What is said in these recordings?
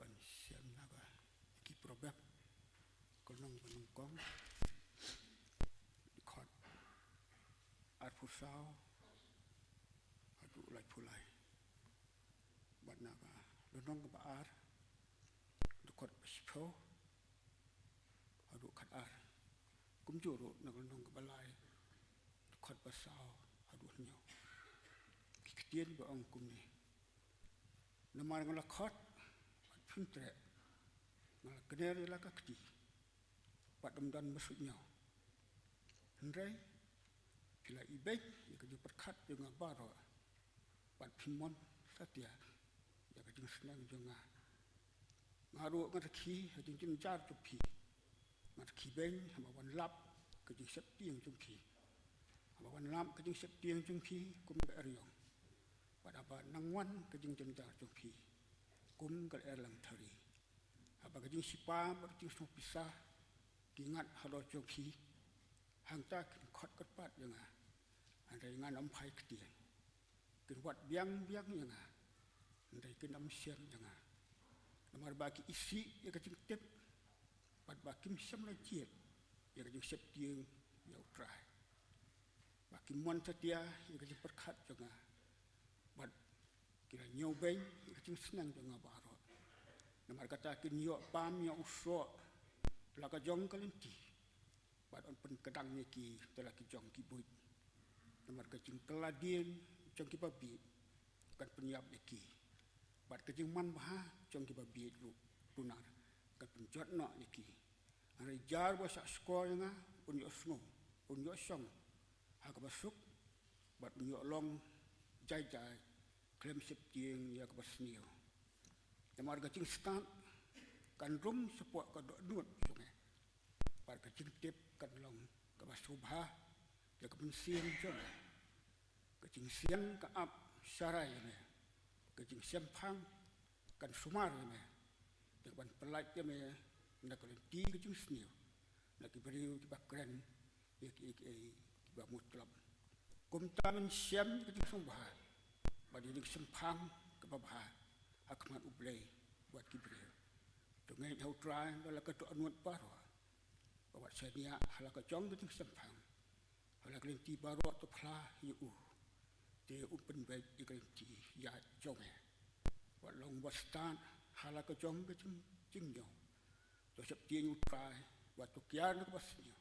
ban siam naga ki probab kolong benungkong di khot ar pusau adu lai pulai ban naga lonong ba ar di khot bespo adu khat ar kum juru naga lonong ba lai di khot basau adu nyo ki kitien ba ong kum ni namar ngala khot pintre ngala keneri la ka kti padam dan masuknya ndrai kila ibek ya ka jupat khat dengan baro pat pimon satia ya ka jing senang jonga ngaru ngatki jing jing jar tu pi ngatki beng ma wan lap ka jing sep tiang jung pi ma wan lam ka jing sep tiang jung pi kum ka riong pada ba nangwan ka jing jing jar jung pi kum ka erlang thari apa ka jing sipa ba jing su pisah kingat halo jung pi hang ta khot kat pat jonga andai ngan am phai ktian kin wat biang biang jonga andai kin am siam jonga namar baki isi ya ka jing tep pat bakim siam la jiet ya ka jing sep tiang ya utrai baki mon satia ya ka jing perkhat jonga bat kira nyo beng ya ka jing senang jonga baro namar kata kin yo pam yo uso la ka jong kalenti bat on pen kedang ni ki telah ki jong ki buit namar ka jing teladien jong ki babi kan penyiap ni ki bat ka jing man bah jong ki babi lu tunar kan penjot no ni ki ari jar bo sak skor nga un yo sno un yo song ha ka basuk bat un yo long jai jai klem sep tieng ya ka basnio namar ka jing stan kan rum sepok ka do nut sungai par ka jing tep kan long ka basubha ya ka pensiang jong ka jing siang ka ap sarai me ka jing siam phang kan sumar me ya ban pelat ya me na ka ti ka jing snio na ki beriu ki bakren ya ki ba mutlab kum tamen siam ka jing sumba ba di jing siam phang ka babha akman ublei buat ki beriu tu ngai hau trai la ka tu anut paro bawat senia hala ka jong tu sempang hala klenti baro tu phla yu te upen bai klenti ya jong wat long wastan hala ka jong ka jing yo to sep tie yu trai wat tu kian ka basnya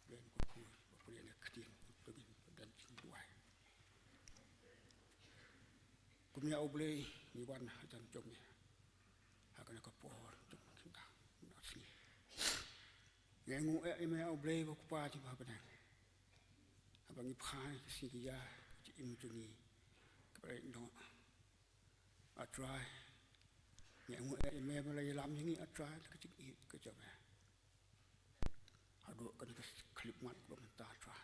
ben ko ku ne ktin tu gin dan duai kumya oblei ni wan dan jong ni hakana ka por jong kinda na si ngu me oblei ko pa ti ba bana abang iphai si ya ti im tu ni ka no a try ngu me ba la lam ni a try ka ti ka ja ba adu kan ka clip mat ko man ta try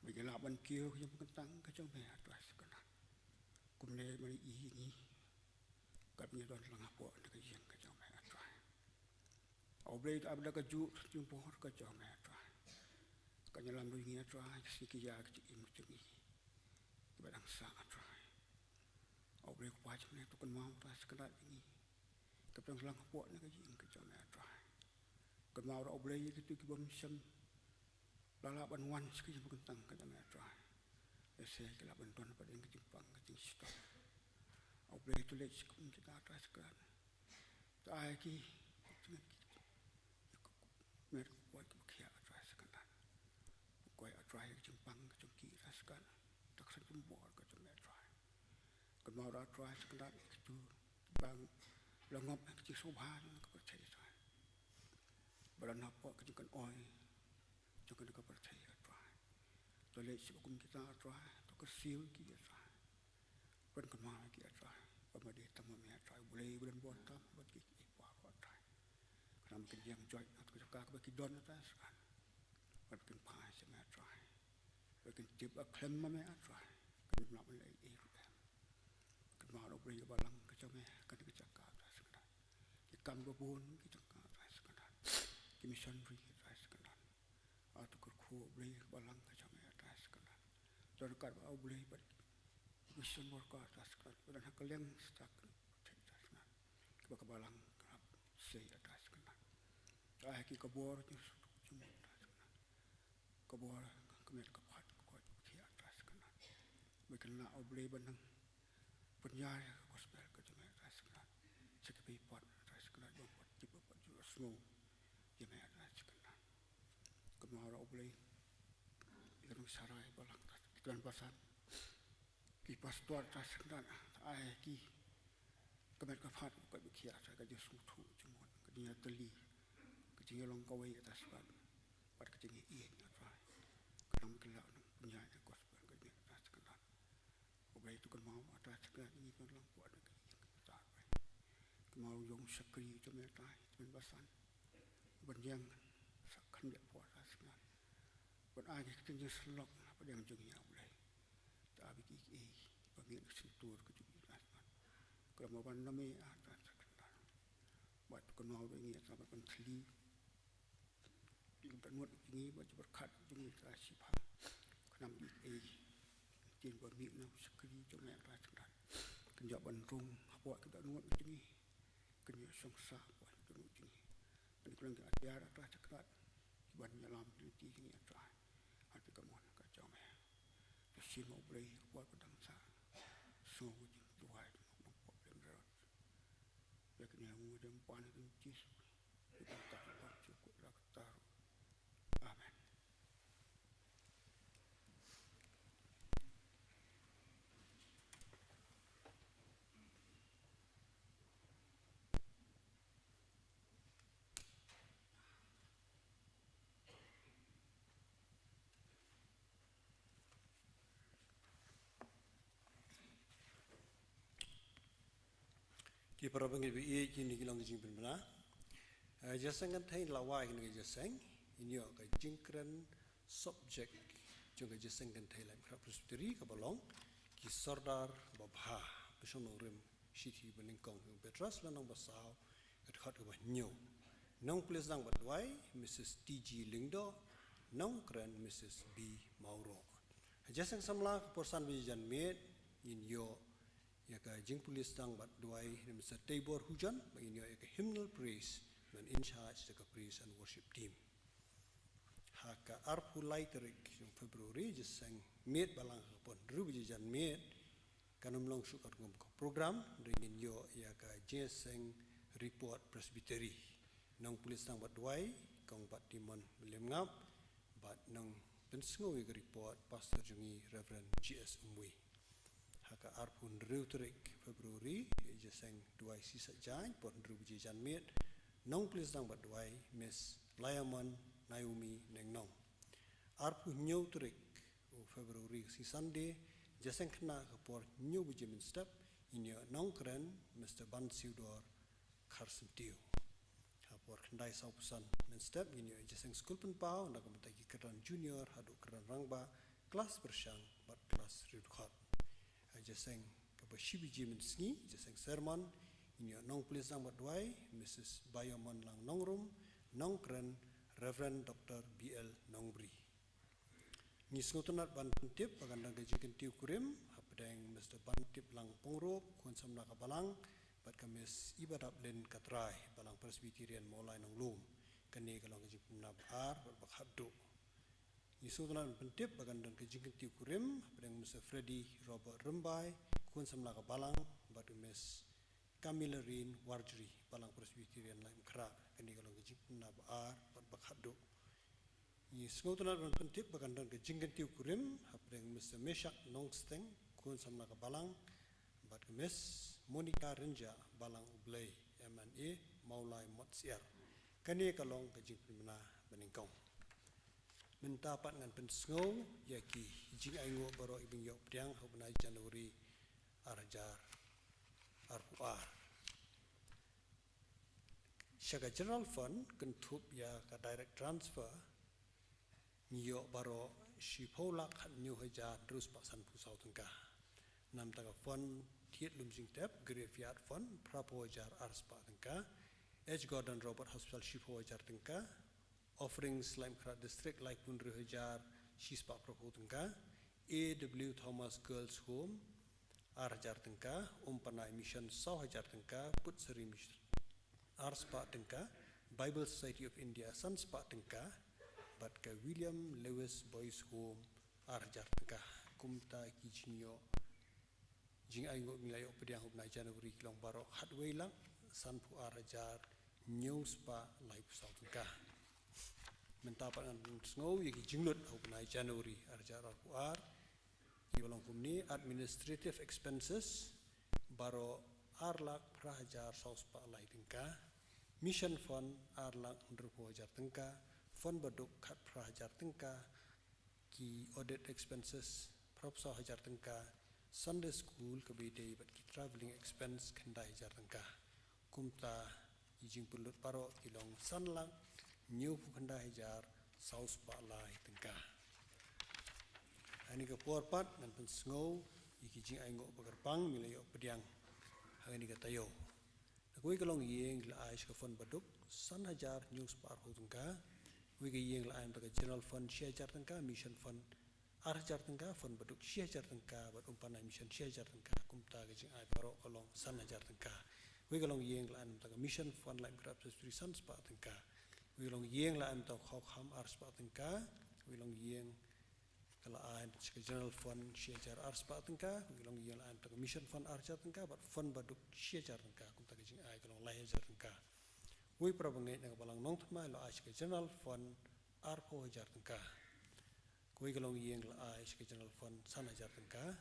ba ya la ban kieu ya kan tang ka ja me a try sekana kum ne ma i ni ka ni don lang apo ka yang ka ja me a try oblei abda ka ju jung pohor ka ja me a try ka nyalam ru ni a try si ki ya ki im tu ni ba dang sa a try oblei ko pa ne to kan ma pa sekana ni ka pang lang apo na ka yang ka ja me a try kan ma oblei ki tu ki bom sem la ban wan ki bu kan tang ka ja me a try ese ki la ban ton pa ding ki pang ki stop oblei tu le kum ki ta try sekana ta ki mer ko ki khia try sekana ko ya try ki pang ki ki sekana tak sa ki bo ka tu me try kan ma ra try sekana ki tu bang langop ki so bha ka pa chai try baran hapo ki kan oi tu kan ka pa chai try to le si kum ki ta try to ka siu ki try kan ka ma ki try pa ma de tam me try boleh bulan bo ta ba ki pa pa try kan ka yang joy at ka ka ki don ta kan ba kan pa se me try ba kan tip a klem ma me try kan ma le e kan ma ro bri ba lang ka me kan ka ka ta kan ki kam ba bun ki ta ka ta kan ki mission bri ta kan at ko khu bri ba lang ka me ta kan to ka ba bri ba mission work ta kan ba ha ka leng sta kan bakabalang kerap sei atas kena. Ki kabor cuma atas kena. Kabor kemet kapat kuat ki atas kena. Berkena oblei benang penjaya gospel ke cuma atas kena. Sekepi pot atas kena bangkot tiba pot juga semua cuma atas kena. Kemara oblei yang sarai balang dan pasan ki pastor atas kena ki kemet kapat kuat ki atas kerja sutu cuma kerja teli kerja long kawai atas ban pada kerja iya apa kerang kelak penjaya gospel kerja atas kena. Oblei itu kan mau atas kena ini kan lang kuat lagi tak mau yang sekri cuma tai cuma pasan benjang sakkan dia puas atas kena. Buat aja kerja selok apa yang jengnya oblei tak biki bagi sentur kerja atas kalau mau pandemi atas kena. Buat kenal ini sampai penteli yang nuat ini baca berkat jeng kasih paham kenam kin bagi nam sekali cuma atas kena. Kerja bandung buat kita nuat ini kerja songsa buat kita nuat ini. Ini kalau kita ajar atas kena ban dalam teliti ini atas hati kamu kacau meh. Mesin mau beli buat pedang sa semua tuai nak problem berat. Yakni yang mudah pan kuncis kita tak cukup lah taruh. Amin. Ki parabang ibu kini kilang jing berbena. Jasangan thay lawai kini jasang. Ini agak jingkran subjek juga jasangan thay lain kerap presbyteri kabalong. Ki sardar babha bersama rem siti beningkong yang petras lanang basau kethat ubah nyo. Nong pulis nang badwai Mrs. T.G. Lingdo. Nong keren Mrs. B. Mauro. Jasang samla keporsan bijan med in yo ya ka jing pulis tang bat duai Mr. Tabor Hujan bagi ya ka hymnal praise man in charge the praise and worship team ha ka arpu laiterik yung February jasang met balang pon rubi jan met kanum long sukar ngom ko program ringin yo ya ka jasang report presbytery nong pulis tang bat duai kong bat timon belem ngap bat nong pensngo wi report pastor jungi Reverend G.S. Umwi haka arpun reuterik Februari jasang duai sisa jan pon rubi jan met nong please dang bat duai Miss Layaman Naomi Nengnong arpu nyauterik Februari si Sunday jasang kena kapor nyu bujimin step inya nong keren Mr. Ban Siudor Carson Teo kapor kendai saupusan men step inya jasang school pen pau nak mentagi keran junior haduk keran rangba kelas bersyang bat kelas redukhat jasang kapasibi jimin sngi jasang sermon ini nong pulis nang badwai Mrs. Bayoman lang nongrum nong keren Reverend Dr. B.L. Nongbri ni sngotonat ban pentip pagandang gajikan tiu kurim hapdeng Mr. Bantip lang pongrop kun samna kabalang bat kamis ibadat len katrai balang presbyterian molai nonglum kani kalong gajikan nabar bakhaddo Isutunan pentip bagandang kejikan tiu kurim pada Mr. Freddy Robert Rembai kun samla balang batu Miss Camilla Rin Warjri balang presbyterian lain kera kini kalau kejikan nabar bakhaddo Isutunan pentip bagandang kejikan tiu kurim pada Mr. Meshak Nongsteng kun samla balang batu Miss Monica Renja balang Ublay M&A Maulai Motsiar kini kalau kejikan mana beningkong mentapat ngan pensngau yaki jing aingo baro ibing yok priang hubna Januari arjar arpuar Syaga General Fund kentup ya ka direct transfer nyo baro shipolak hat nyo hajar terus paksan pusau tengkah nam taga fund thiet lumjing tep graveyard fund prapo hajar arspa tengkah H. Gordon Robert Hospital shipo hajar tengkah offerings Laim Krat District like pun rehajar shispa prapo tengka A.W. Thomas Girls Home arjar tengka Panai Mission Sau hajar tengka Putseri Ars Pak Tengka, Bible Society of India, Sans Pak Tengka, bat ke William Lewis Boys Home, Arjar Tengka, Kumta Kijinyo, Jing Aingo Milayo Pediang Hubnai Januari Kilong Baro, Hatway Lang, Sanpu Arjar, News Pa, Live South Tengka. Mentapan Snow, Yaki Jinglut Hubnai Januari, Arjar Arpuar, Kibalong Kumni, Administrative Expenses, Baro Arlak Prahajar Saus Pa Lai Tengka, Mission Fund Arlak Ndrupo Hajar Tengka, Fund Baduk Kat Prahajar Tengka, Ki Audit Expenses Propsa Hajar Tengka, Sunday School Kabide Bat Ki Travelling Expense Kendai Hajar Tengka, Kumta Kijing Pulut Paro Kilong Sanlang, New Kendai Hajar Saus Pa Lai Tengka. Ani ke Porpat dan Pensengau, Iki Jing Aingo Pagerpang Milayo Pediang. Hari ke Tayo. Kui kalong yeng la aish ke fund baduk san hajar news par ho tengka. Kui ke yeng la aim tak general fund share jar tengka, mission fund jar tengka, fund baduk share jar tengka, bat umpana mission share jar tengka. Kumta ke jing ai paro kalong san hajar tengka. Kui kalong yeng la aim tak mission fund la imprap sestri san spa tengka. Kui kalong yeng la aim tak khok ham ars spa tengka. Kui kalong yeng kalau ain ke general fund share jar ars pa tengka, kalau yang ain tak mission fund ars jar tengka, but fund baduk share jar tengka, kum tak jing ai kalau lai jar tengka. Wei prabangai nak balang nong thma lo ais ke general fund arpo jar tengka. Wei kalau yang ais ke general fund sana jar tengka.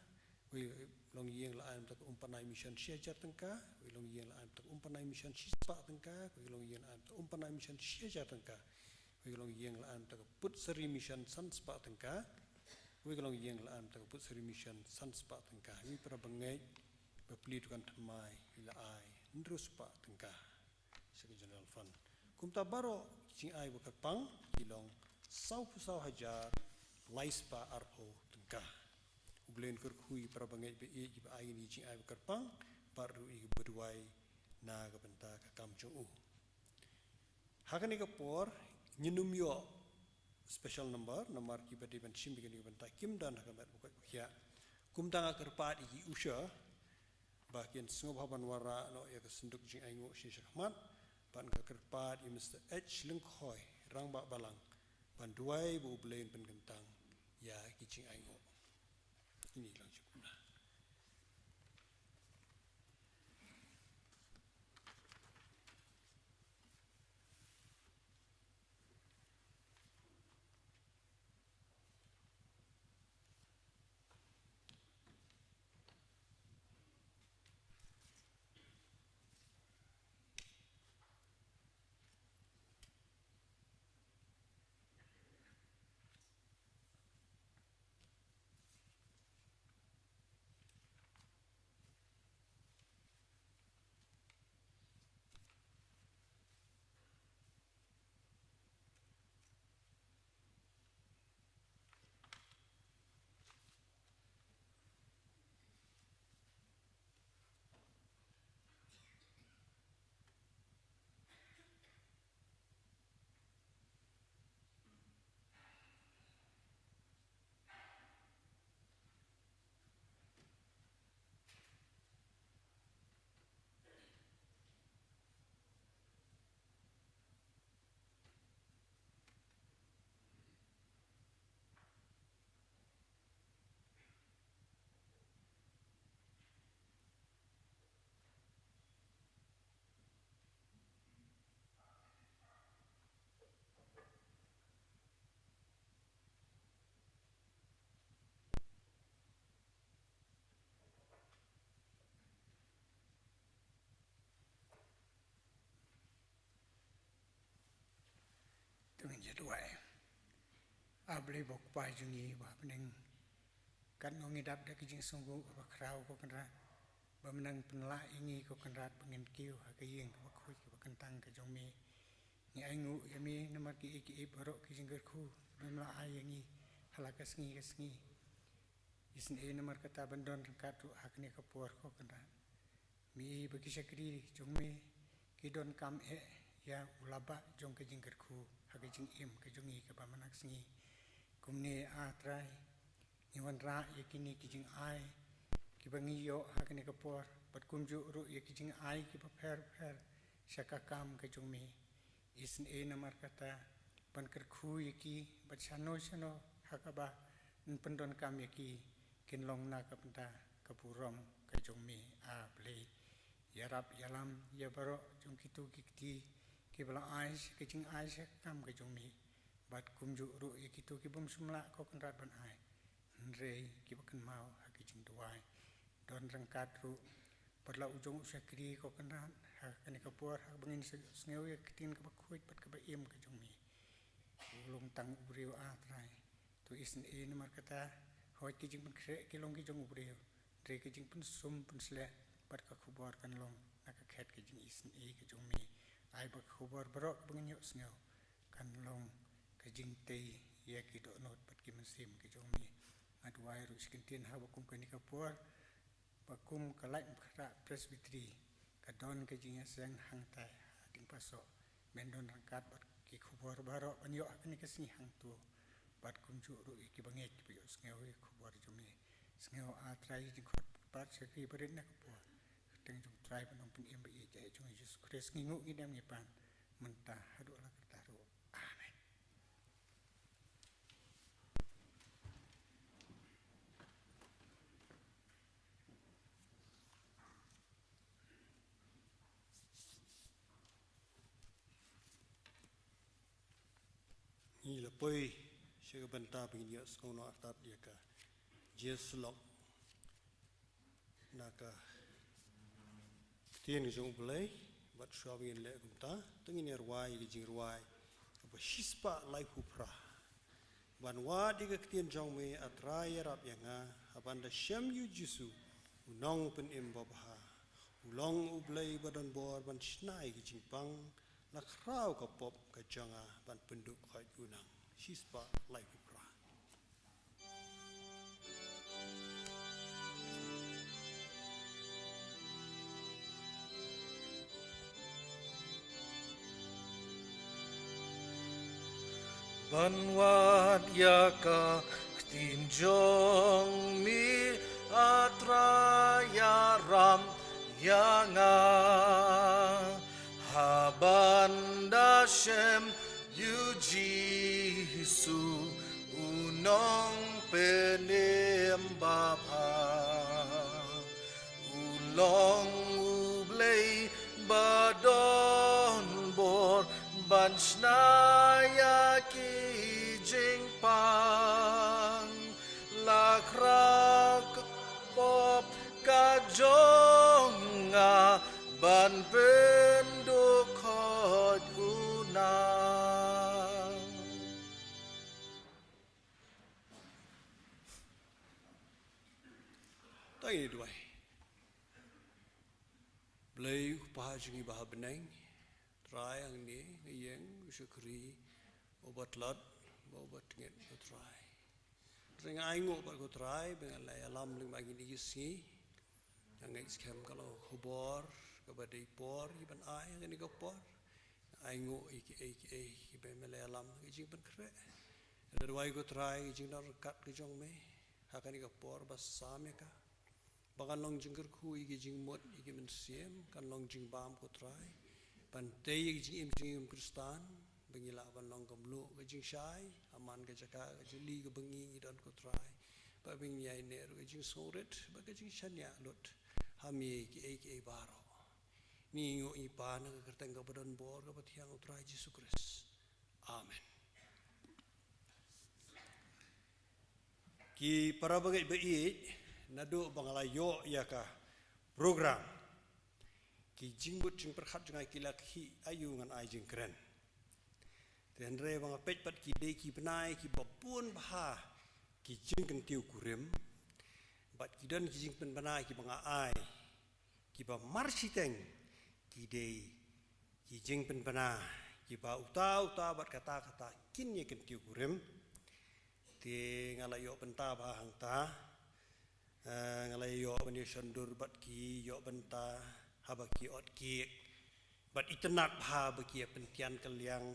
Wei long yang ain tak umpanai mission share jar tengka, wei long yang ain tak umpanai mission spa tengka, wei long yang ain tak umpanai mission share jar tengka. Wei long yang ain tak put seri mission san spa tengka. Wei kalong yeng la am tak put seri mission san spa tengka. Wei para bengai bepli tukan temai ila ai ndru spa tengka. Sebagai general fund. Kumta baro jing ai berkepang kilong sau pusau hajar lai spa arpo tengka. Ublen kerkhui para bengai be e jiba ai ni jing ai berkepang baru i berduai na ka benta ka kam chung u. Hakani ka por nyinum yo special number ki badi ban sim begini ban takim dan hakamat bukai ya kumtanga kerpat iki usha bagian sengob haban wara no ya kesenduk jing aingo shi shakmat ban ka kerpat i Mr H lengkhoi rang ba balang ban duai bu blain pen gentang ya ki jing aingo ini lang cukup nah. Dengan jadwal, abli bok pajungi bapning kan ngidap dak kijing sungguh bakrau ko kenra bamenang penla ingi ko kenrat pengen kiu hakayeng bakhui ko kentang ke jongmi ni aingu yami namar ki barok kijing gerku bemla ayengi halakas ngi kesngi isn e namar kata bandon katu hakni kapur ko kenra mi bagi sakri jongmi kidon kam ya ulaba jong kijing gerku hakijing im kejongi ke pamanak singi kumni atrai niwan ra yakini kijing ai kibangi yo hakini kapor bat kumju ru yakijing ai ki per syakakam ke jumi isin namar kata ban kerkhu yaki bachano shano hakaba pendon kam yaki kinlong na kapenta kapurom ke jumi a play yarap yalam ya baro jung kitu kikti kibala ais kicing ais kam ke jumi bat kumju ru yakitu kibum sumla ko kenrat ban ai rei kibakan mau hakicing duai don rangkat ru perla ujung usakri ko kenrat hakani kapur hak bangin sneu yakitin kabakuit bat kabaim ke jumi ulung tang ubriu atrai tu isin namar kata hoi kijing pen kre kilong kijong ubriu re kijing pen sum pen sle bat ka khubor kan long nak khet kijing isin kijong mi ai bak khubor barok bangin yo sneu kan long kijing tei ya ki do not bat ki mensim kijong mi adwai ru skintin ha bakum kani kapur bakum kalai khra presbytery kadon kijing sang hang tai ding paso mendon rangkat bat ki khubor barok anyo akni kesni hang tu bat kumju ru ki bangek ki yo sneu khubor jumi sneu atrai jing khot bat sekri berin nak kapur teng jung trai panong pen im bi jai jung Jesus Christ ngingu ngidam ngipan mentah hadu ala kataru amen. Ni lepoi syaka benta pengin yo skono atat dia ka jeslok naka tien jong blai bat shawin le gumta tengin ruai gi jing ruai ba shispa lai phupra ban wa diga tien jong me atrai rap yanga abanda shem yu jisu unong pen im babha ulong ublai badan bor ban snai gi jing pang la khrau ka pop ka janga ban penduk khai unang shispa lai phupra Banwat yaka tinjong mi atraya ram yanga habanda shem yu jisu unong penem bapa ulong ublei badon bor bansnaya ki jingpang lakrak pop kajonga ban pendukot unang tai duai blai pa jingi ba beneng try ang ni yang syukri obat lat obat nget ko try ring ai ngo ba ko try bengal la alam ling bagi ni si yang ngai scam kalau khobor ka ba dei por iban ai ngani ko por ai ngo iki be mele alam iki ban kre derwai ko try iki nor kat ki jong me hakani ko por bas same ka bagan long jingker khu iki jing mot iki men siem kan long jing bam ko try pantai jing im kristan bengila ban long kamlu ke jing shai aman ke jaka ke jili ke bengi dan ko try ba bing yai ne ke jing soret ba ke jing shanya lot hami ke baro ni ngo i pa na ke teng ka badan bor ke pathiang utrai Jesus Christ amen ki para bagai bei nadu bangala yo ya ka program ki jingbut jing perkhat jangai kilak hi ayu ngan ai jing keren ten re bang pet pat ki de ki benai ki bapun bha ki jing kan tiu kurem bat ki dan ki jing pen benai ki bang ai ki ba marsiteng ki de ki jing pen bena ki ba uta bat kata kin ye kan tiu kurem te ngala yo penta ba hang ta ngala yo bani sandur bat ki yo benta habaki ot ki bat itenat bha baki pentian kaliang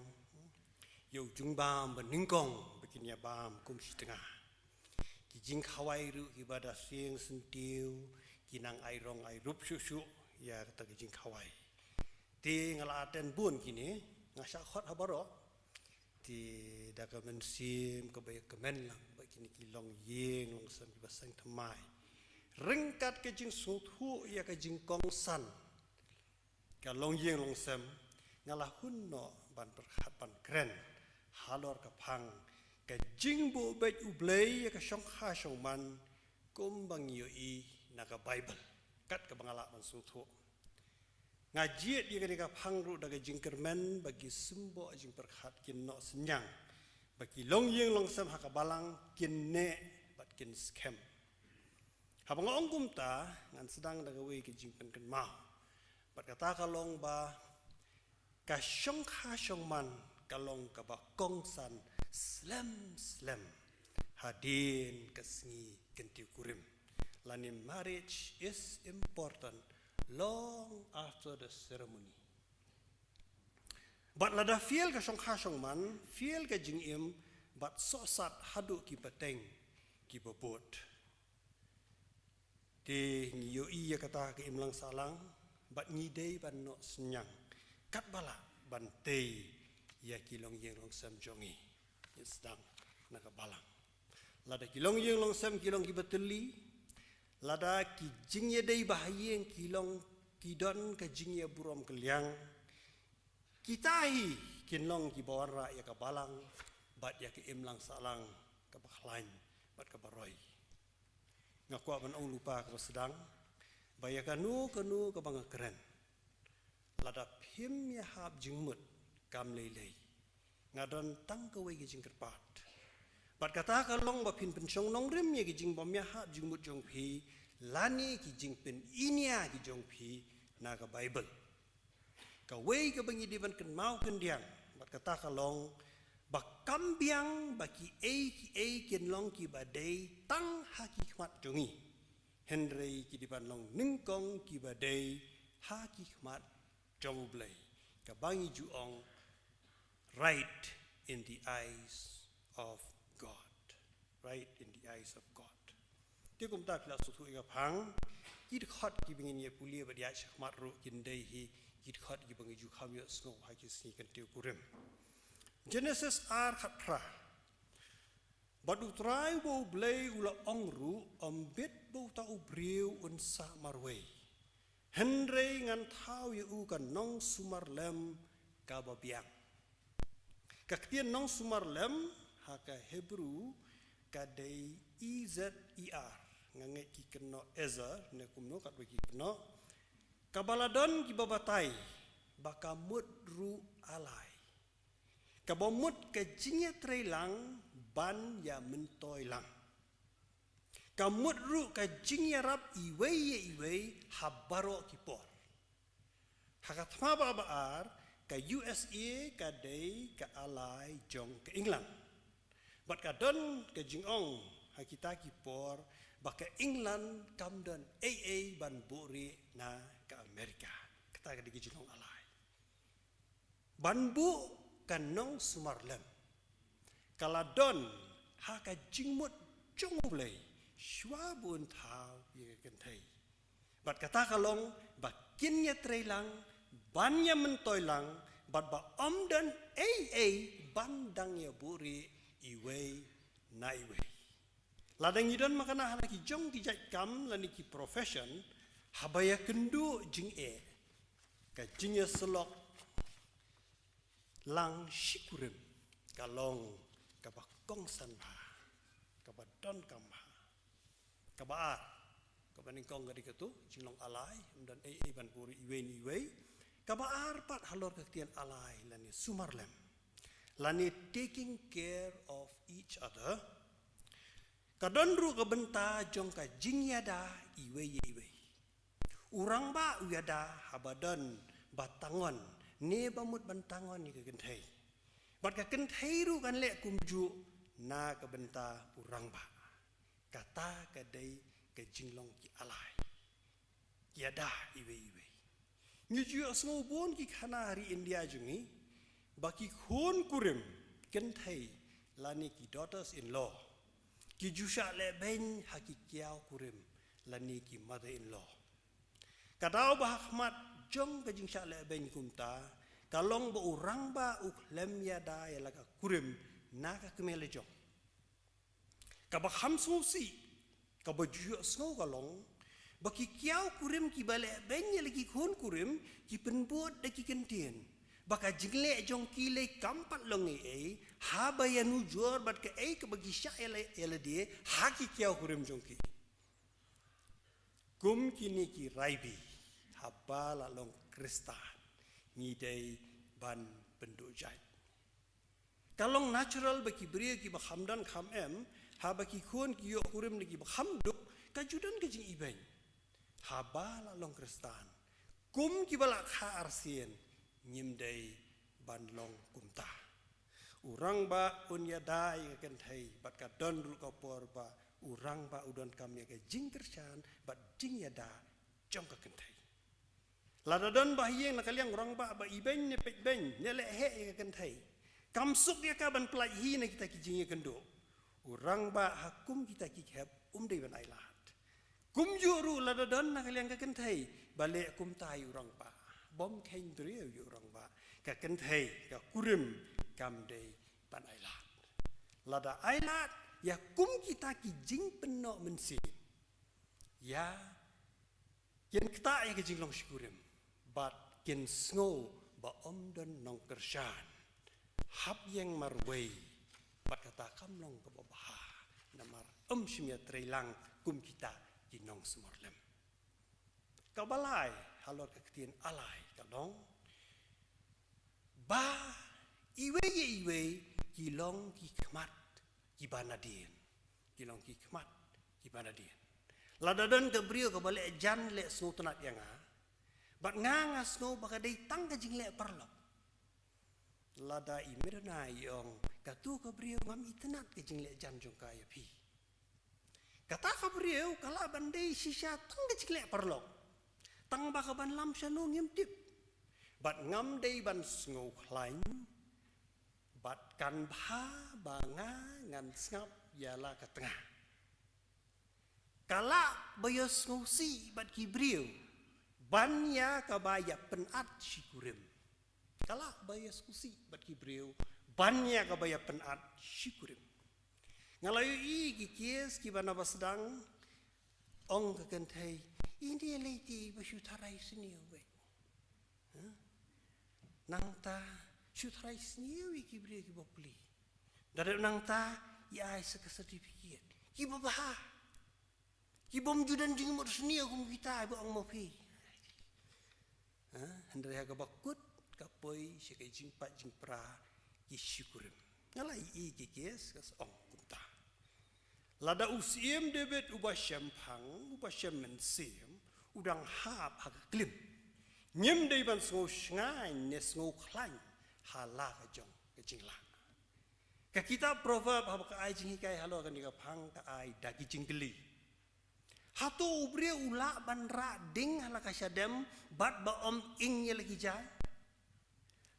yo jungbam beningkong bikinnya bam kum setengah ki jing khawai ru ki bada sieng sentiu kinang ai rong ai rup susu ya kata ki jing khawai Ti ngala aten bun kini ngasak khot habaro ti daga mensim ke bay kemen lang bay kini kilong yeng long sam ki basang thamai ringkat ke jing suthu ya ke jing kongsan ka long yeng long sam ngala hunno ban perhat ban kren halor ka phang ka jing bo bay ublei ya ka shong kha shong man kum bang yo I naga bible kat ka bangala ban suthu ngajiat dia ketika pangru daga jingkermen bagi sembo jing perkhat kin no senyang bagi long yeng long sam hakabalang kin ne bat kin scam habang ongkum ta ngan sedang daga we ke jingpen ken mau bat kata kalong ba ka shong kha shong man kalong ka ba kongsan slam hadin kasngi kentiu kurim lani marriage is important long after the ceremony. But lada feel ka shong kha shong man, feel ka jing im, but so sat hadu ki pateng ki bobot. Di ngiyo iya kata ke imlang salang, but ngidei ban no senyang. Kat bala ban tei ya kilong yeng long sam jongi. Sedang naga balang. Lada kilong yeng long sam kilong ki beteli, lada ki jingye dei bahayeng kilong kidon ke jingye burom keliang kitahi kinlong ki bawan ra ya ka balang bat ya ke imlang salang ka bakhlain bat ka baroi ngakwa ban ong lupa ka sedang baya kanu ka bang keren lada phim ya hab jingmut kam lelei ngadon tang ka we gi jingkerpat bat kata kalong ba phin penchong nong rim ye gi jing bom ya hab jingmut jong phi lani ki jingpen inia ki jong phi naga bible ka wei ka bangi diban ken mau ken diang bat kata kalong bak kambiang baki ki ken long ki badai tang hakikmat jongi henrei ki diban long ningkong ki badai hakikmat jong blai ka bangi juong right in the eyes of God, right in the eyes of God. Dia kum tak la sutu iga phang kit khot ki bingin ye pulia badia shakmat ru kin dei hi kit khot ki bangi ju kham yo sno ha ki sni kan tiu kurim Genesis ar khat pra badu trai bo blei ula ongru ombet bo ta ubriu un sa marwei henrei ngan thau ye u kan nong sumarlem ka babiang kaktian nong sumarlem ha ka Hebrew ka dei EZER ngange ki keno Ezer ne kumno kat bagi keno kabaladon ki babatai bakamut ru alai kabomut ke jingya treilang ban ya mentoi lang kamut ru ka jingya rap iwei habaro kipor hakatma babaar ka USA ka dei ka alai jong ke England bat kadon ke jingong hakita kipor baka England kamdan AA ban bori na ka Amerika kata ka digi jingong alai ban bu kanong sumarlem kaladon ha ka jingmut jonglei shwabun thau ye kentai bat kata kalong bakinnya treilang bannya mentoilang bat ba omdan AA bandang ya bori iwei na iwei ladang idon makana hana ki jong ki jai kam lani ki profession habaya kendu jing ka jingya selok lang shikurim kalong ka bakong sanha ka badon kamha ka baar ka baningkong gadi ketu jinglong alai dan ban puri iwei ka baar pat halor kaktian alai lani sumarlem lani taking care of each other kadon ru ka benta jong ka jingyada iwei urang ba uyada habadon batangon ne bamut bantangon ni ka kenthai bat ka kenthai ru kan le kumju na ka benta urang ba kata ka dei ka jinglong ki alai kiada iwei ngiju asmo bon ki khana hari India jungi baki khon kurim kenthai lani ki daughters in law ki jusha le ben hakikiao kurim lani ki mother in law Kadau ba hikmat jong ka jing sya le ben kumta, kalong ba urang ba uklem ya da ya laga kurim na ka kemele jong. Ka ba kham si, ka ba ju sngo kalong, ba ki kiau kurim ki bale ben ya lagi khon kurim ki penbot da ki kentien. Baka jingle jong kile kampat longi ha ba ya nu jor bat ka ka bagi sya ele die ha ki kiau kurim jong ki. Kum kini ki raibi haba la long kristan ngidei ban penduk jai. Kalong natural baki beri ki ba hamdan kham ha baki khon ki yo kurim lagi ba hamduk kajudan ke jing iben. Haba la long kristan. Kum ki bala kha arsien nyimdei ban long kumta. Urang ba unya dai kan thai bat ka don ru ka por ba urang ba udon kami ka jing kersan bat jing ya da jong ka kan thai. Lada don ba hieng na kaliang urang ba iben ne pek ben ne le he ka kan thai. Kamsuk ya ka ban pelai hi na kita ki jing ya kendo. Urang ba hakum kita ki khep dei ban ailat. Kum juru lada don na kaliang ka kan thai bale kum tai urang ba. Bom kain dria yu orang ba ka kenthei ka kurim kam dei pan ailat. Lada ailat ya kum kita ki jing penno mensi. Ya yen kita ya ki jing long syukurim. Bat ken sngo ba don nong kershan. Hap yang marwei bat kata kam long ka baha. Namar simya treilang kum kita ki nong semorlem. Kabalai halor keketian alai kalong ba iwe kilong ki khmat ki banadien kilong ki khmat ki banadien ladadan ke brio ke balik jan le sno tenat yang bat nganga sno baka dei tang ka jing le perlo lada imirna yong katu ke brio ngam itenat ke jing le jan jong kaya pi kata ka brio kala bandei sisa tang ke jing le perlo tang baka ban lam shalong yem tip bat ngam dei ban sngo klain bat kan bha banga ngan ngap yala ka tengah kala bayo sngo si bat kibriu ban ya ka baya penat syukurim kala bayo sngo si bat kibriu ban ya ka baya penat syukurim ngalayu i kies ki bana basdang ong ka kentai ini leti basyutarai seniu we. Nangta syutarai seniu ki beri ki bopli. Dari nangta ya ai seka sertifikat. Ki babah. Ki bom judan jing mo seniu kum kita ba ong mopi. Handai ha bakut kapoi sekai jing pat jing pra ki syukurim. Ngalai i ki kes kas ong kumta. Lada usiem debet ubasyam phang ubasyam mensim udang hap hak klim nyem dei ban sngo ngai ne sngo khlain hala ka jong ka jingla ka kita proverb ha ka ai jing kai halo kan ka phang ka ai dagi jingli hatu ubre ula ban ra ding hala ka syadem bat ba om ing ye lagi jai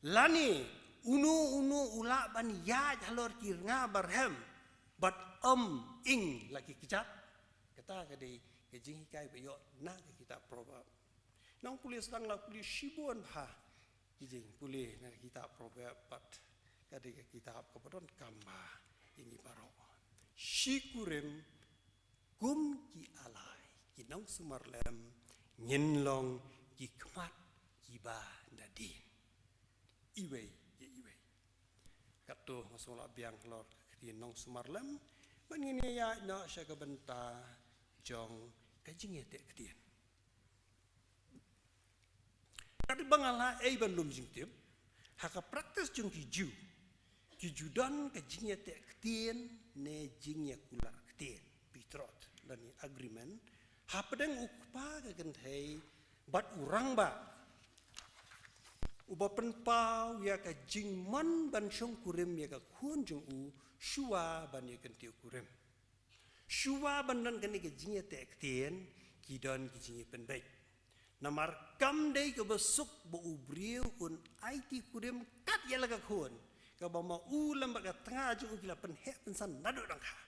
lani unu ula ban ya halor kir nga barhem bat ing lagi kejap kata kadai kejing kai bayo na kita proverb nang pulih sedang la pulih shibuan ha kejing pulih na kita proverb bat kadai kita kepadon kamba ini baro syukurim kum ki alai ki nang sumarlem nyenlong ki khmat ki ba nadin iwe katu masola biang lor ki nang sumarlem Mengini ya nak saya kebenta jong kajing ya tak ketian. Kadi bangala ban lum jing tip haka praktis jong kiju dan kajing ya tak ketian ne jing ya kula ketian bitrot dan agreement ha pedang ukpa ka genthai bat urang ba uba penpau ya ka jing man ban syong kurim ya ka khun jong u shua ban ye kentiu kurim shua ban dan kan ke jingye tek tien ki don ki jingye penbaik namar kam dei ke besuk bo ubriu un IT kurim kat ya laga khun ka ba ma ulam ba ka tengah ju ki la pen he pensan nadu dang kha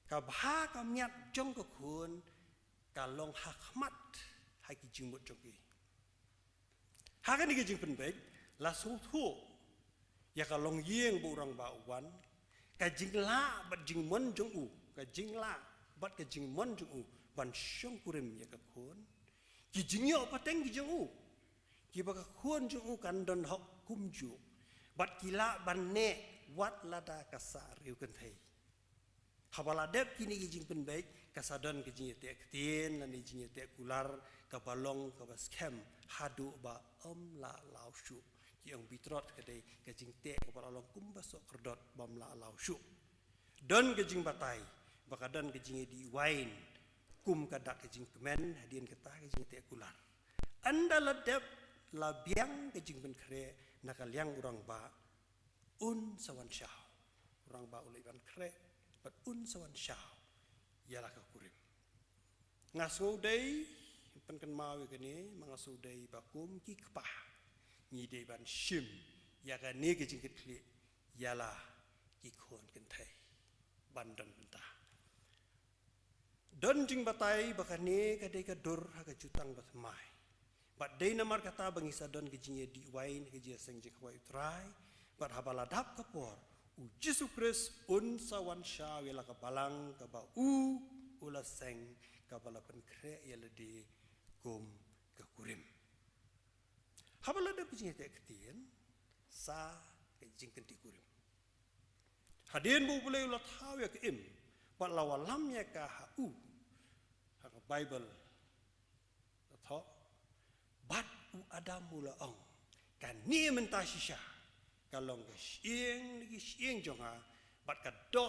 ka ba ka miat jong ka khun ka long hakmat hai ki jing mut jong i ha kan ki jing pen baik la su thu ya ka long yeng bu rang ba wan ka jing la bat jing mon jong u ka jing la bat ka jing mon jong u ban shong kurim ya ka khon ki jing yo pateng ki jong u ki ba ka khon jong u kan don hok kum ju bat ki la ban ne wat lada ka sa riu kan thei habala dep kini ki jing pen baik kasadon ke jing te ktien lan jing te kular ka balong ka bas kem hadu ba la lau shu ki ong bitrot ke dei ke jing te ka balong kum baso kerdot bam la lau shu don ke jing batai bakadan ke jing di wain kum ka dak ke jing kemen hadien ke ta ke jing te kular anda la dep la biang ke jing pen kre nakaliang urang ba un sawan syah urang ba ulai ban kre bat un sawan syah ialah ka kurim ngaso dei pen kan mawi kene mangaso dei bakum ki kepah ni dei ban shim ya ka ne ke jingkit kli ialah ki khon kan thai bandan benta don jing batai bakane ka dei ka dur ha ka jutang bat mai bat dei namar kata bangisa don ke jinge di wain ke je seng je kwai trai bat habala dap ka por u Jesu Kris un sawan sha wela ka balang ka ba ula seng ka bala pen kre yela di kum ka kurim habala da pijing te ktien sa ke jingken ti kurim hadien bu boleh ulat hawe ke im bat lawalam ya ka ha ka bible tho bat u adam mula ong kan ni mentasisha kalong ke sieng jonga bat ka do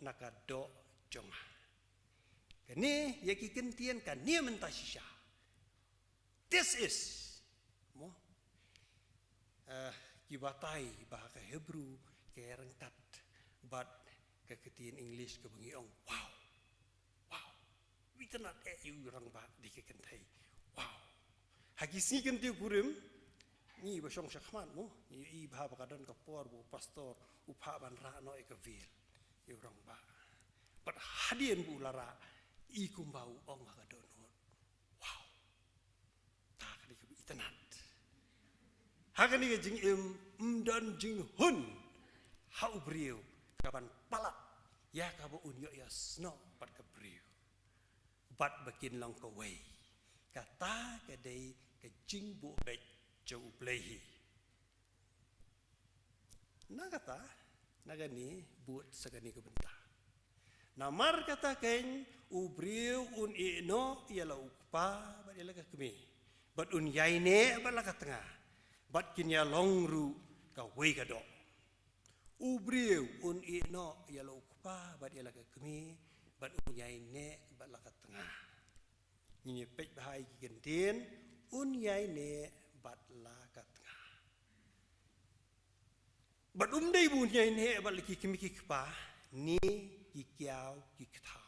na ka do jonga kani yaki kentian kan ni mentasisha this is mo kibatai bahasa Hebrew ke rengkat bat ke ketien English ke bengi ong wow we cannot you orang ba di ke kentai wow hagi si kenti kurim ni basong syakman mo ni i bah bakadan ka por bu pastor upha ban ra no e ka vil i orang ba bat hadien bu lara i kumbau ong ka don wow ta ka di ke itenat hakani ke jing dan jing hun hau briu kaban palat ya ka bu unyo ya sno bat ka briu bat bakin long ka wei kata ke dei ke jing bu bet jau plehi nagata nagani buat sagani ke benta namar kata ken ubriu un ino ialah ukpa bat ialah ka kemi bat un yaine bat la ka tengah bat kinya longru ka wei ka do ubriu un ino ialah ukpa bat ialah ka kemi bat un yaine bat la ka tengah ni pek bahai gentien un yaine bat la ka tengah bat dei bun yaine bat laki kemi ki kpa ni ki kiau ki kthau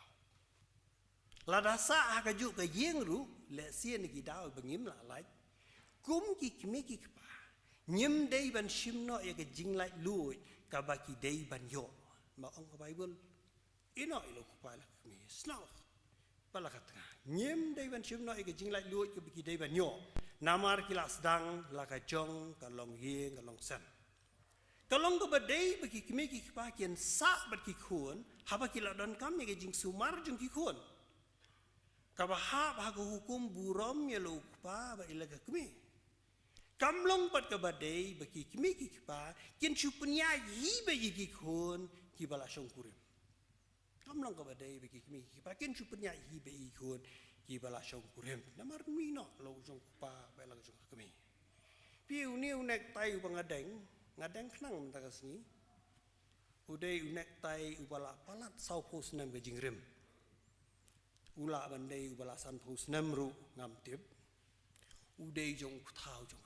la dasa ka ju ka yengru le sien ki dau bengim la lai kum ki kemi ki kpa nyem dei ban shimno ya ka jinglai lui ka ba ki dei ban yo ma ong ka bible ino ilo kpa la kemi snaw pala ka tengah nyem dei ban shimno ya ka jinglai lui ka ba ki dei ban yo namar kilas dang la ka jong ka long yeng ka long san kalong ka badai bagi kemi ki kpa kian sa bat ki khun haba ki la don kam ya jing sumar jung ki khun ka ba ha ba ka hukum buram ya lo kpa ba ila ka kemi kam long pat ka badai bagi kemi ki kpa kian chupunya yi ba yi ki khun ki bala shong kurim kam long ka badai bagi kemi ki kpa kian chupunya yi ba yi khun ki bala shong kurim namar mi no lo jong kpa ba ila ka jong kemi piu ni unek tai bangadeng ngadeng kenang mentas ni udai unek tai ubala palat sau pos nem ke jingrim ula bandai ubala san pos nem ru ngam tip udai jong thau jong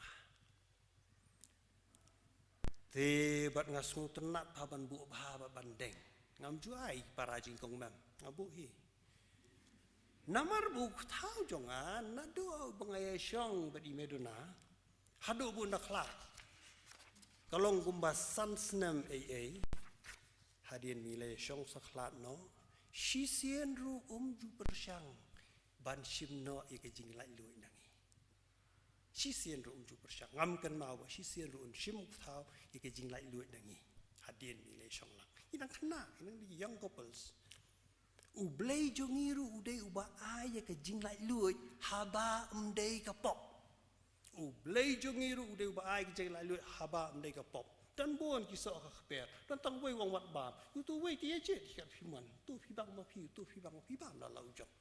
te bat ngasu tenat paban bu bha ba bandeng ngam juai para jing kong mem ngabu hi namar bu thau jong na do bangaya syong badi meduna hadu bu nakla kalong gumba sansnem AA hadien nilai syong saklat no shisien ru ju persyang ban shim no ye ke jing lai lui nangi chi sien ru ju persang ngam kan ma wa chi sien ru shim thau ye ke jing lai luat dangi hadien mi le shong lang inang khna inang di young couples u blei jongi ru u dei u ba ai ye ke jing lai luat haba dei ka pop u blei jongi ru u dei u ba ai ke jing lai luat haba dei ka pop dan bon ki so ka khper dan tang wei wang wat ba u tu wei ti che ti phi man tu phi bang ma phi tu phi bang ma phi bang la lau jong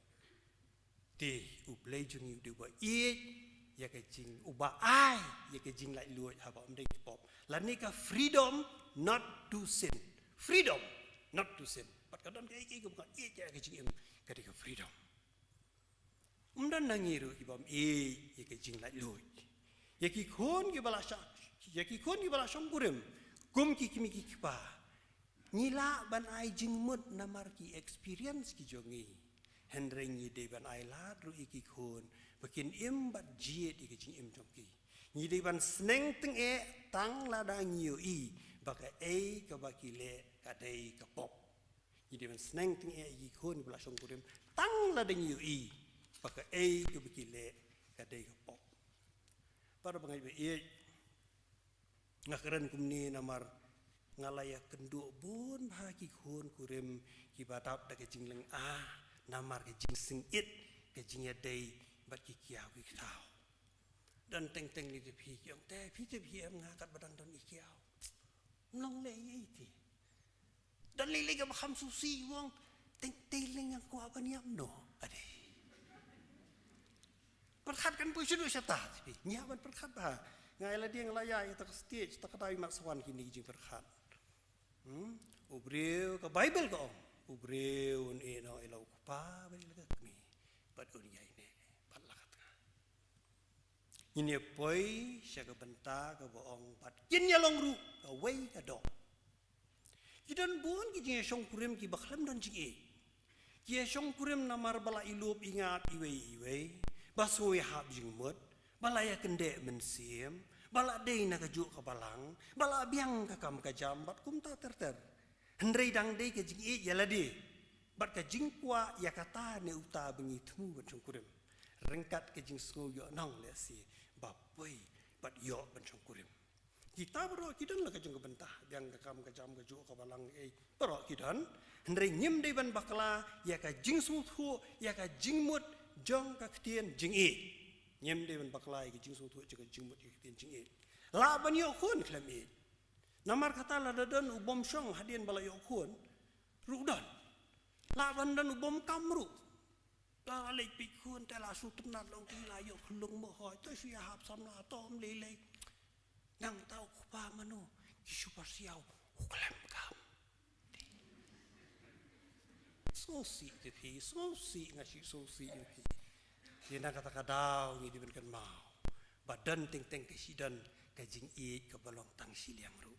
ti u blei jongi u dei ba ya ke jing u ba ai ya ke jing lai luat haba dei ka pop la ni ka freedom not to sin freedom not to sin pat kadang ke ke ko ka ya ke jing ka de ka freedom dan nangiru ibam ya ke jing lai luat ya ki khon ki bala sha ya ki khon ki bala shong kurim kum ki kimi ki pa nila ban ai jing mut namar ki experience ki jongi hendreng ni de ban ai la ru ki khon bakin im bat jiet ki jing im jong ki ni de ban sneng teng tang la da ngiu i baka ka baki le ka dei ka pop ni de ban sneng teng ki khon bala shong kurim tang la da ngiu i baka ka baki le ka dei ka pop para bangai be ngakeren kumni namar ngalaya kenduk bun bahagi khon kurim ki badap da ke jingleng namar ke jing sing it ke jing ya dei bat ki kiau ki tau dan teng ni te phi yong te phi em ngakat badang don ikiau nong le ye ti dan le ke kham susi wong teng leng yang kwa ban yam no ade perkhat kan pu sudu syata ti nya ban perkhat ba ngai la dia ngelaya kita ke stage tak kadai mak sawan kini jing perkhat ubreu ke bible ko ubreu no elau pa bari la kami pat unia ini pat la kat ini poi sya ke benta ke boong pat kin ya long ru ke wei ke do kidan bon ki jing shong kurim ki bakhlam dan jing ki shong kurim namar bala ilup ingat iwei basoi hab jing mut balaya kende mensiem bala dei na kaju ka balang bala biang ka kam ka jambat kum ta ter hendrei dang dei ke jing ya ladi bat ka jing kwa ya kata ne uta bengi temu ban kurim rengkat ke jing sngo yo nong le si bapoi bat yo ban kurim kita bro kidan la ka jing ka bentah biang ka kam ka jam ka ju ka balang bro kidan hendrei nyim dei ban bakla ya ka jing su thu ya ka jing mut jong ka ktien jing nyem de ban baklai ki jing so thu ka jing mut ki tin jing la ban yo khon klam namar kata la dadan ubom shong hadien bala yo khon rudan la ban dan ubom kamru ta le pi khon ta la su tunat long ti la yo khulung mo hoi to sia hap sam na tom le le nang tau ku pa manu ki super siau klam kam so si te pi so si ngasi so si pi Dina kata-kadau ni diberikan mau. Badan teng-teng kesidan kajing ke balong tang siliang ru.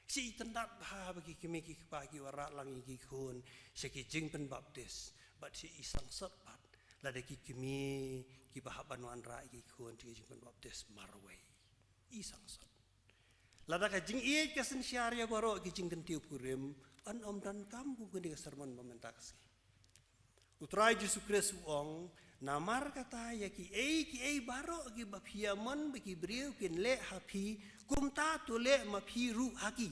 Si tendat bah bagi kimi ki pagi warak langi ki khun seki jing pen baptis. Bat si isang sepat lada ki kimi ki bah banuan ra ki khun ki jing pen baptis marway. Isang sat. Lada ka jing ke sen syariah baro ki jing tiu kurim an om dan kampung ke sermon mementaksi. Utrai Yesus Kristus ong namar kata ya ki baro ki bapiaman bagi beriu kin le hapi kumta tu le mapi ru haki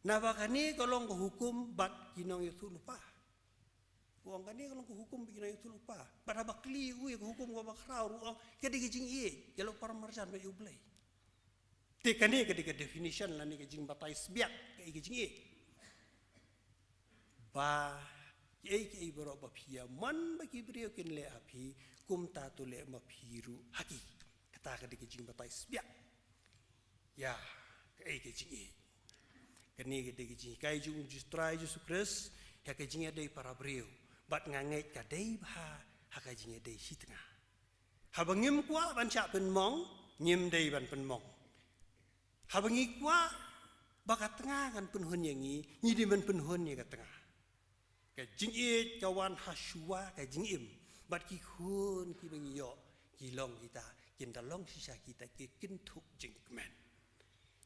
nabakani kolong ko hukum bat kinong itu lupa uang kani kolong ko hukum kinong itu lupa pada bakli ko hukum ko bakrau ruang kedi kijing jalo para marjan be ublay te kani kedi definition la ni kijing batai sbiak ke kijing ba Kiai baro bapia man bagi beriu kin le api kum ta tu le mapiru haki kata ka dik jing batai sbiak ya kiai ke jing kani ke dik jing kai jung justrai Yesus Kristus ya ke jing dei para beriu bat ngangai ka dei ba ha ka jing dei sitna ha bangim kwa ban cha pen mong nyim dei ban pen mong ha bangi kwa bakat tengah kan pen hun yang ni di ban pen hun ni ka tengah ka jing kawan hasua ka jing bat ki khun ki bang yo ki long kita kin dalong sisa kita ki kin thuk jing men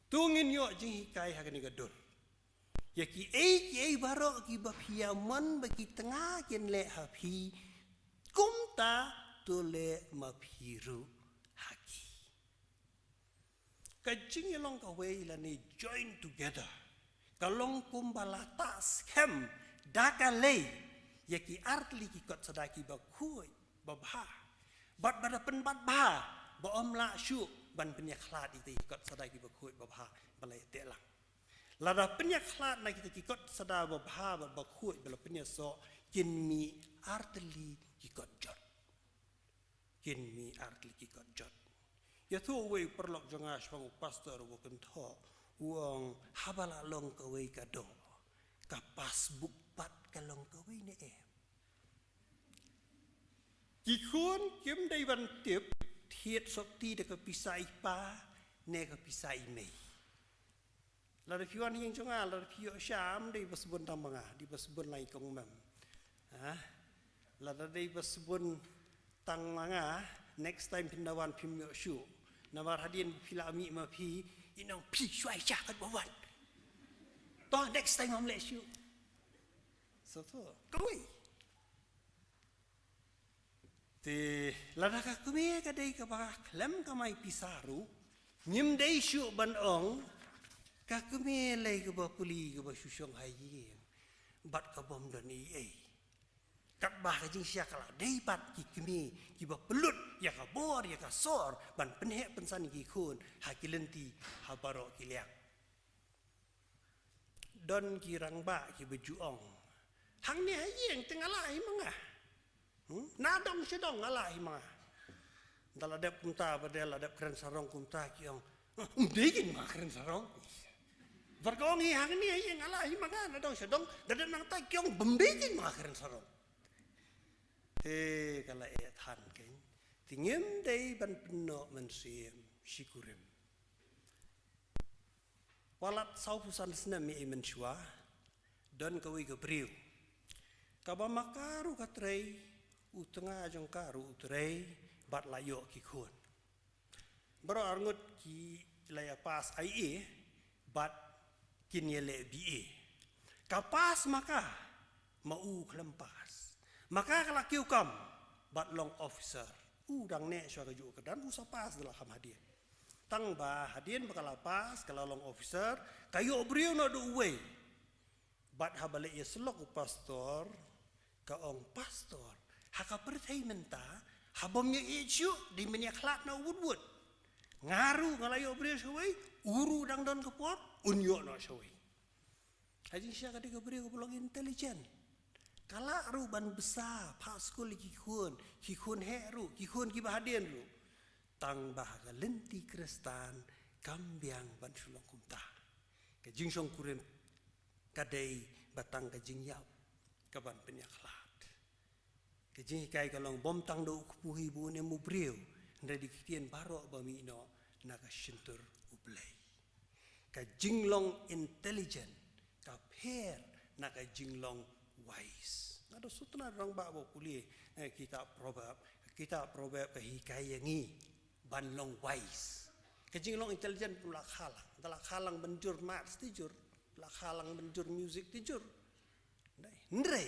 tungin yo jing kai ha ni gadur ya ki baro ki bapia man bagi tengah kin le hapi kumta tole mapiru haki Kajing yelong kawai lani join together. Kalong kumbala tas kem dakalei yaki artli ki kot sadaki bakui babha. Bat bada penbat bah ba om la syu ban penyak khlat iti kot sadaki bakui babha balai telang. Lada penyak khlat na kita ki kot sada babha ba bakui bala penyak so kin mi artli ki kot jot. Kin mi artli ki kot jot. Ya tu wei perlok jonga shwang pastor wo kentho uang habala long kawai kado kapas bukpat kalong kawai ne Kikun kem dai ban tip thiet sokti de kapisai pa ne kapisai mei. La de piwan yang jonga la de pio syam dai basbun tambanga di basbun lai kong mam. La de basbun tanganga next time pindawan pimyo syu. Namar hadian pila ami ma pi inang pi syai syak kat bawan. Toh next time am let you. So tu kawai. Te lada ka kumi ka dei ka ba klem ka mai pisaru nyim dei syu ban ong ka kumi lai ka ba puli ka ba syusyong hayi bat ka bom dan ei. Kat bah ka jing syak la dei bat ki kumi ki ba pelut ya ka bor ya ka sor ban penhe pensan ki khun ha ki lenti ha baro ki liang. Don ki rang ba ki bejuong. Hang ni hayeng tengah lai mangah. Nadong sedong alai mangah. Dala dep kumta badel dep keren sarong kumta ki ong. Degin mah keren sarong. Bergong hi hang ni hayeng alai mangah nadong sedong dadep nang ta ki ong bembegin mah keren sarong. Te kala han ken. Tingem dei ban peno mensiem syukurim. Walat saupusan senam mi mensua dan kawai kebriu. Kaba makaru katrei utengah jong karu utrei bat layo ki khun. Bro arngut ki laya pas ai bat kin yele bi. Kapas maka mau kelempas. Maka kalau kiu kam bat long officer udang ne syara ju kedan usa pas dalam hadiah. Tang ba hadian bakal pas kalau long officer kayo brio no do way. Bat habale ya selok pastor ka ong pastor haka pertai menta habomnya ichu di menya klat na wood ngaru ngalayo brio shawai uru dang don kepot unyo no shawai. Haji sya ka diga brio belong intelligent. Kala ruban besar paskul kikun heru kikun ki bahadian lu tang bahaga lenti kristan kambiang ban sulong kumta ke jingsong kurim kadai batang ke jingyap kaban penyaklat ke jing kai kalong bom tang do kupuhi bu ne mubriu ndai dikitien barok bami no naga shintur ublei ka jinglong intelligent ka pher naga jinglong wise. Ada sutuna orang bawa pulih kitab proverb kehikai yang ni banlong wise. Kejinglong intelligent pula khalang, dalam khalang benjur maths tijur, dalam khalang benjur music tijur. Ndrei,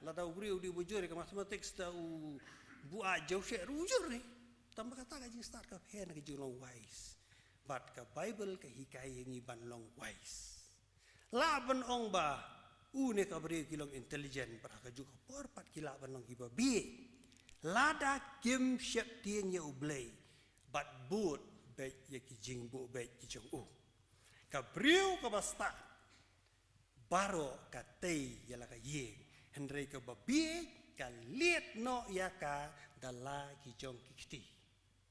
lada ugriu di bujur ke matematik tahu buat jauh syek rujur ni. Tambah kata kajing start ke pen kejinglong wise. But ke Bible kehikai yang ni banlong wise. Laban ong ba une kabri kilong intelligent paraka juga porpat kila banong hiba bi lada kim syap tieng ya ublei bat but baik ya kijing bu baik kijong kabriu ka basta baro ka tei ya la ka ye hendrei ka babi ka liet no ya ka dala kijong kikti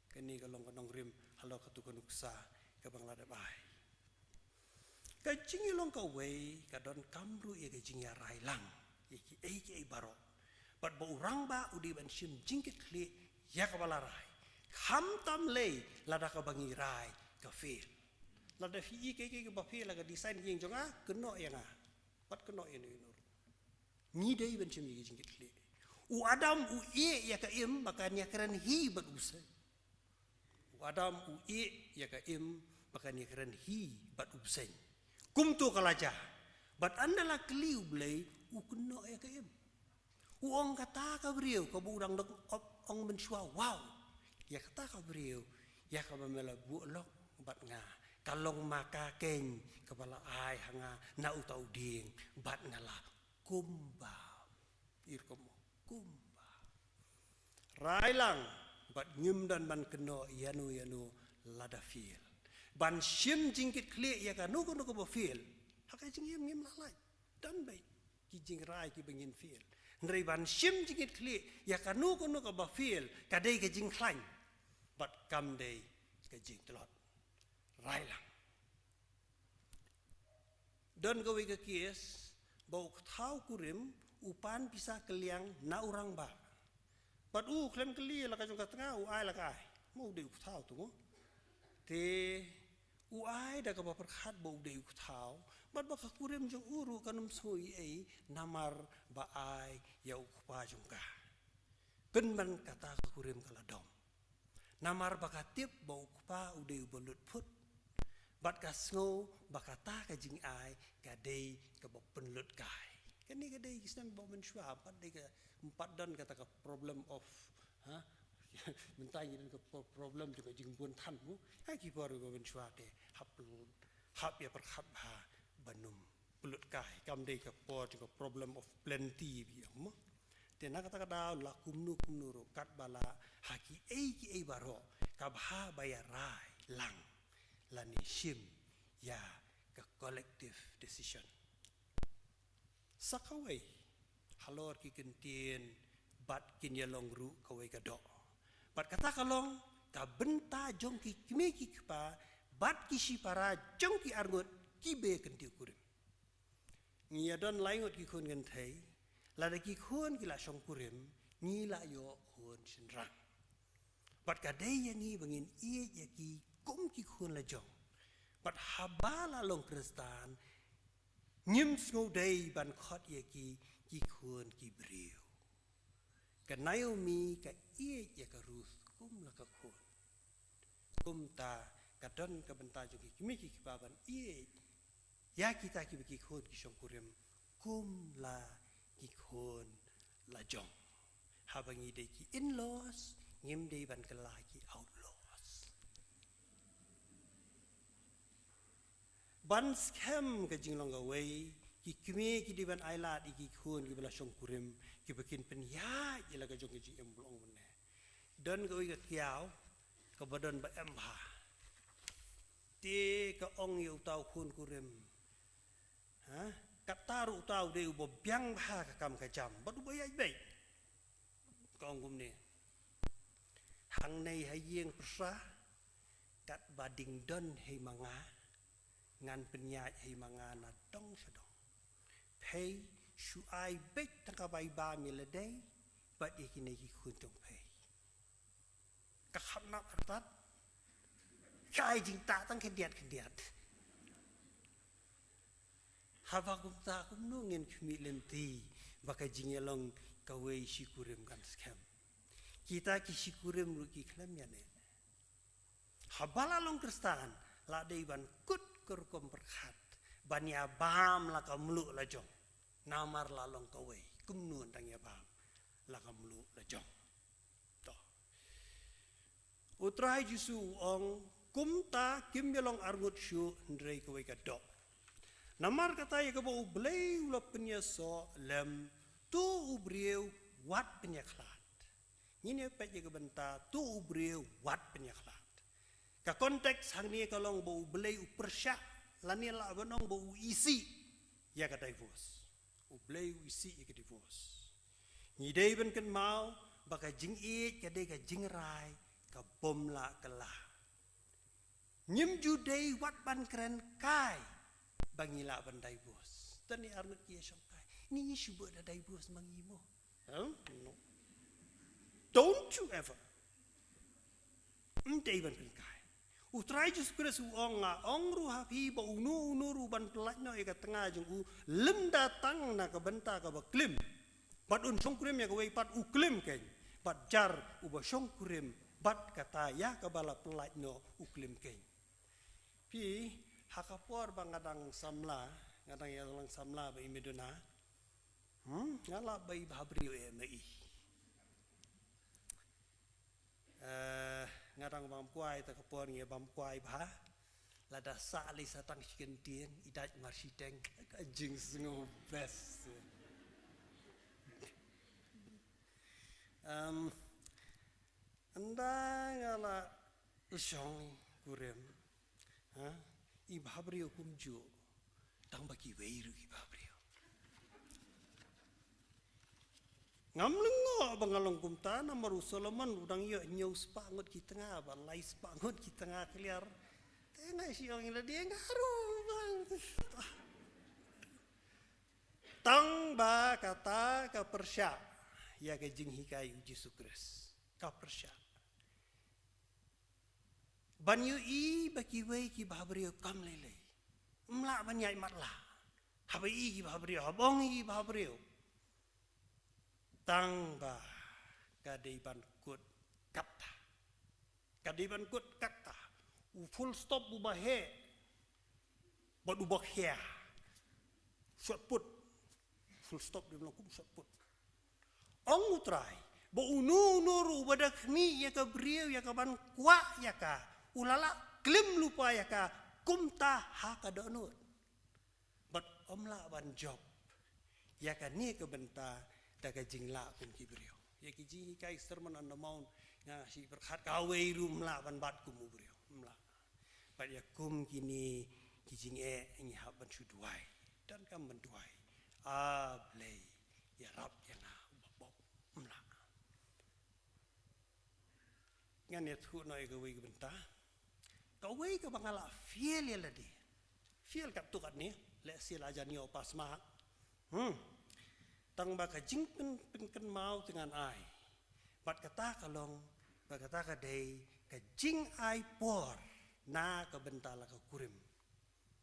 kani kalong kanong rim halo katukanuksa ka bang lada bai. Kajing ilong kawai kadon kamru ya kajing ya railang iki baro bat ba urang ba udi ban sim jingkit kli ya kabala rai kham tam lei lada ka bangi rai ka fil lada fi ke ba fil la design yeng jonga keno ya nga bat keno ya ni ni dei ban sim ya jingkit kli u adam u e ya ka im makanya keren hi bat usai u adam u e ya ka im makanya keren hi bat usai kumtu kalaja bat andala kliu blei ukno ya kaim uong kata ka brio ka budang dok ong mensua wow ya kata ka brio ya ka bamela bu lok bat nga kalong maka keng kepala ai hanga na utau ding bat ngala kumba irkomo kumba railang bat ngim dan ban keno yanu lada feel ban shim jingkit kle ya kanu kono ko feel hakai jing ngim lalai dan bai ki jing rai ki bengin feel nrei ban shim jingkit kle ya kanu kono ko feel kadai ke jing klang bat kam dei ke jing telot railang dan gawe ke kies bau thau kurim upan pisah keliang na urang ba bat klem keli la ka jong ka tengah ai la kai mau de thau tu te ai da ka ba perkhat bau de thau bat ba ka kurim jong uru kanum soi ai namar ba ai ya ukpa jong ka ken ban kata ka kurim kala dom namar ba ka tip bau ukpa ude bolut put bat ka sngo bakata ka jing ai ka dei ka ba penlut kai kan ni ka dei kisam ba men shwa pat dei ka empat dan kata ka problem of mentai ni ka problem juga jing bun tan mu ha ki por go men shwa te hap ya per khap ha banum pelut kai kam dei ka por juga problem of plenty bi mo te na kata ka da la kumnu ro kat bala haki ei baro ka bha bayarai lang lani shim ya ka collective decision sakawai halor ki kentien bat kin ya long ru kawai ka do bat kata kalong ka benta jong ki kme ki pa bat ki si para jong ki argot ki be kenti kurim ngia don laingot ki khon gan thai la da ki khon ki la shong kurim ni la yo khon sinrang bat ka dei ya ni bangin ie ya ki kum ki khun la jong bat habala long kristan nyim sngau dei ban khot ye ki khun ki briu ka naomi ka ie ya ka ruth kum la ka khun kum ta ka don ka benta jo ki mi ki ba ban ie ya kita ki khun ki shong kurim kum la ki khun la jong habangi dei ki in-laws ngim dei ban ka la ki outlaws ban scam ka jinglong away ki kme ki diban aila di ki khun ki bala shong kurim ki bakin pen ya ila ka jong ki emblong ne don ka wi ka kiao ka badon ba emha te ka ong yu tau khun kurim ka taru tau de ubo byang ba ka kam ka jam badu ba yai bei ka ong gum ne hang nei ha yeng prsa kat bading don hei manga ngan penyat hei manga na dong sedong pei shu ai bet ta ka bai ba mi le dei bat ki nei ki khun tong pei ka khap na artat kai jing ta tang kediat haba kum ta kum nu ngin khmi lenti baka jing yalong ka wei shi kurim kan scam kita ki shi kurim ru ki klam ya ne habala long kristan la dei ban kut kerkom perkhat bania bam la kamlu la jong namar la long kawai kumnun tang ya bam la kamlu la jong to utrai jisu ong kumta kim yalong argut shu ndrei kawai ka do namar kata ya ka bo blei la penya so lem tu ubrieu wat penya khlat ngine pe ya ka benta tu ubrieu wat penya khlat ka konteks hang ni kalong bo blei upersya lani la banong bo isi ya ka divorce blei isi ya ka divorce ni dei ben kan mau baka jing e ka dei ka jing rai ka bom la kala nyim ju dei wat ban kren kai bangila ban divorce tani arnut ki shong kai ni shubo da divorce mangimo no don't you ever dei ban kan kai utrai jus kres onga ongru hapi ba unu ru ban pelak no ika tengah jeng u lem datang na ka benta ka ba klim bat un song kurim ya ka wei pat u klim ken bat jar u ba song kurim bat kata ya ka bala pelak no u klim ken pi hakapor ba ngadang samla ngadang ya lang samla ba imeduna ngala ba i babri e mai ngadang bam kuai ta kapor nge bam kuai ba lada sali satang sikentien idaj marsiteng kajing sengo best. Anda ngala usyong kurem, ibabrio kumju, tang bagi weiru ibabrio. Ngamlengo bangalong kumta na maru Solomon udang yo nyau spangot kita nga balai spangot kita nga keliar. Tengah siang ila dia ngaru bang. Tang ba kata ka persya ya ke jing hikai Yesus Kristus ka persya. Banyu i baki wei ki babrio kam lele. Mla banyai matla. Habai ki babrio habong ki babrio. Tang ba kadaiban kut kata. Kadaiban kut kata. Full stop ubah he. Bad ubah he. Short put. Full stop di belakang short put. Ong utrai. Bo unu nuru badak mi ya ka brio ya ka ban kwa ya ka. Ulala klim lupa ya ka kumta ha ka donut. But omla ban job. Ya ka ni ka benta daga jingla kum kibrio. Ya ki jing kai sermon on the mount nga si berkat kawai rum la ban bat kum ubrio. Mla. But ya kum kini ki jing ngi hab ban shuduai dan kam benduai. Blay ya rap ya nga bop mla. Ngan ya thu noi ka wei ka benta. Ka wei ka bangala fiel ya ladi. Fiel kat tu kat ni le sil aja ni opas ma. Tang baka jingpen penken mau dengan ai. Bat kata kalong, bat kata kadai ka jing ai por na ka bentala ka kurim.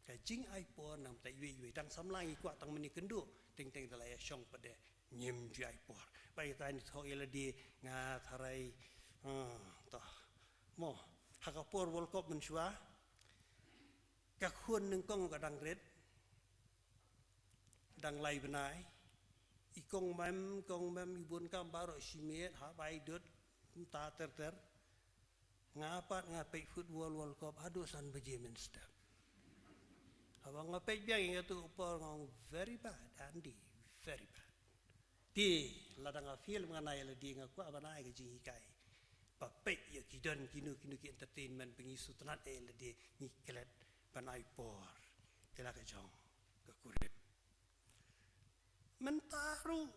Ka jing ai por nam tai yui tang samlangi kwa tang meni kendu ting ting dalaya syong pade nyem ji ai por. Bai ta ni tho ila di nga tharai ta mo haka por world cup menshua ka khun nung kong ka dang red dang lai benai ikong mem ibun kam baro simet ha bai dut ta ter ngapat ngapai football world cup adu san bejemen step abang ngapai biang itu upor ngong very bad Andy very bad ti ladang film mengenai ledi ngaku abanai ke jing kai papai ya kidan kinu ki entertainment pengisu tenat ledi ngiklet banai por kela ke jong ke kurip mentaru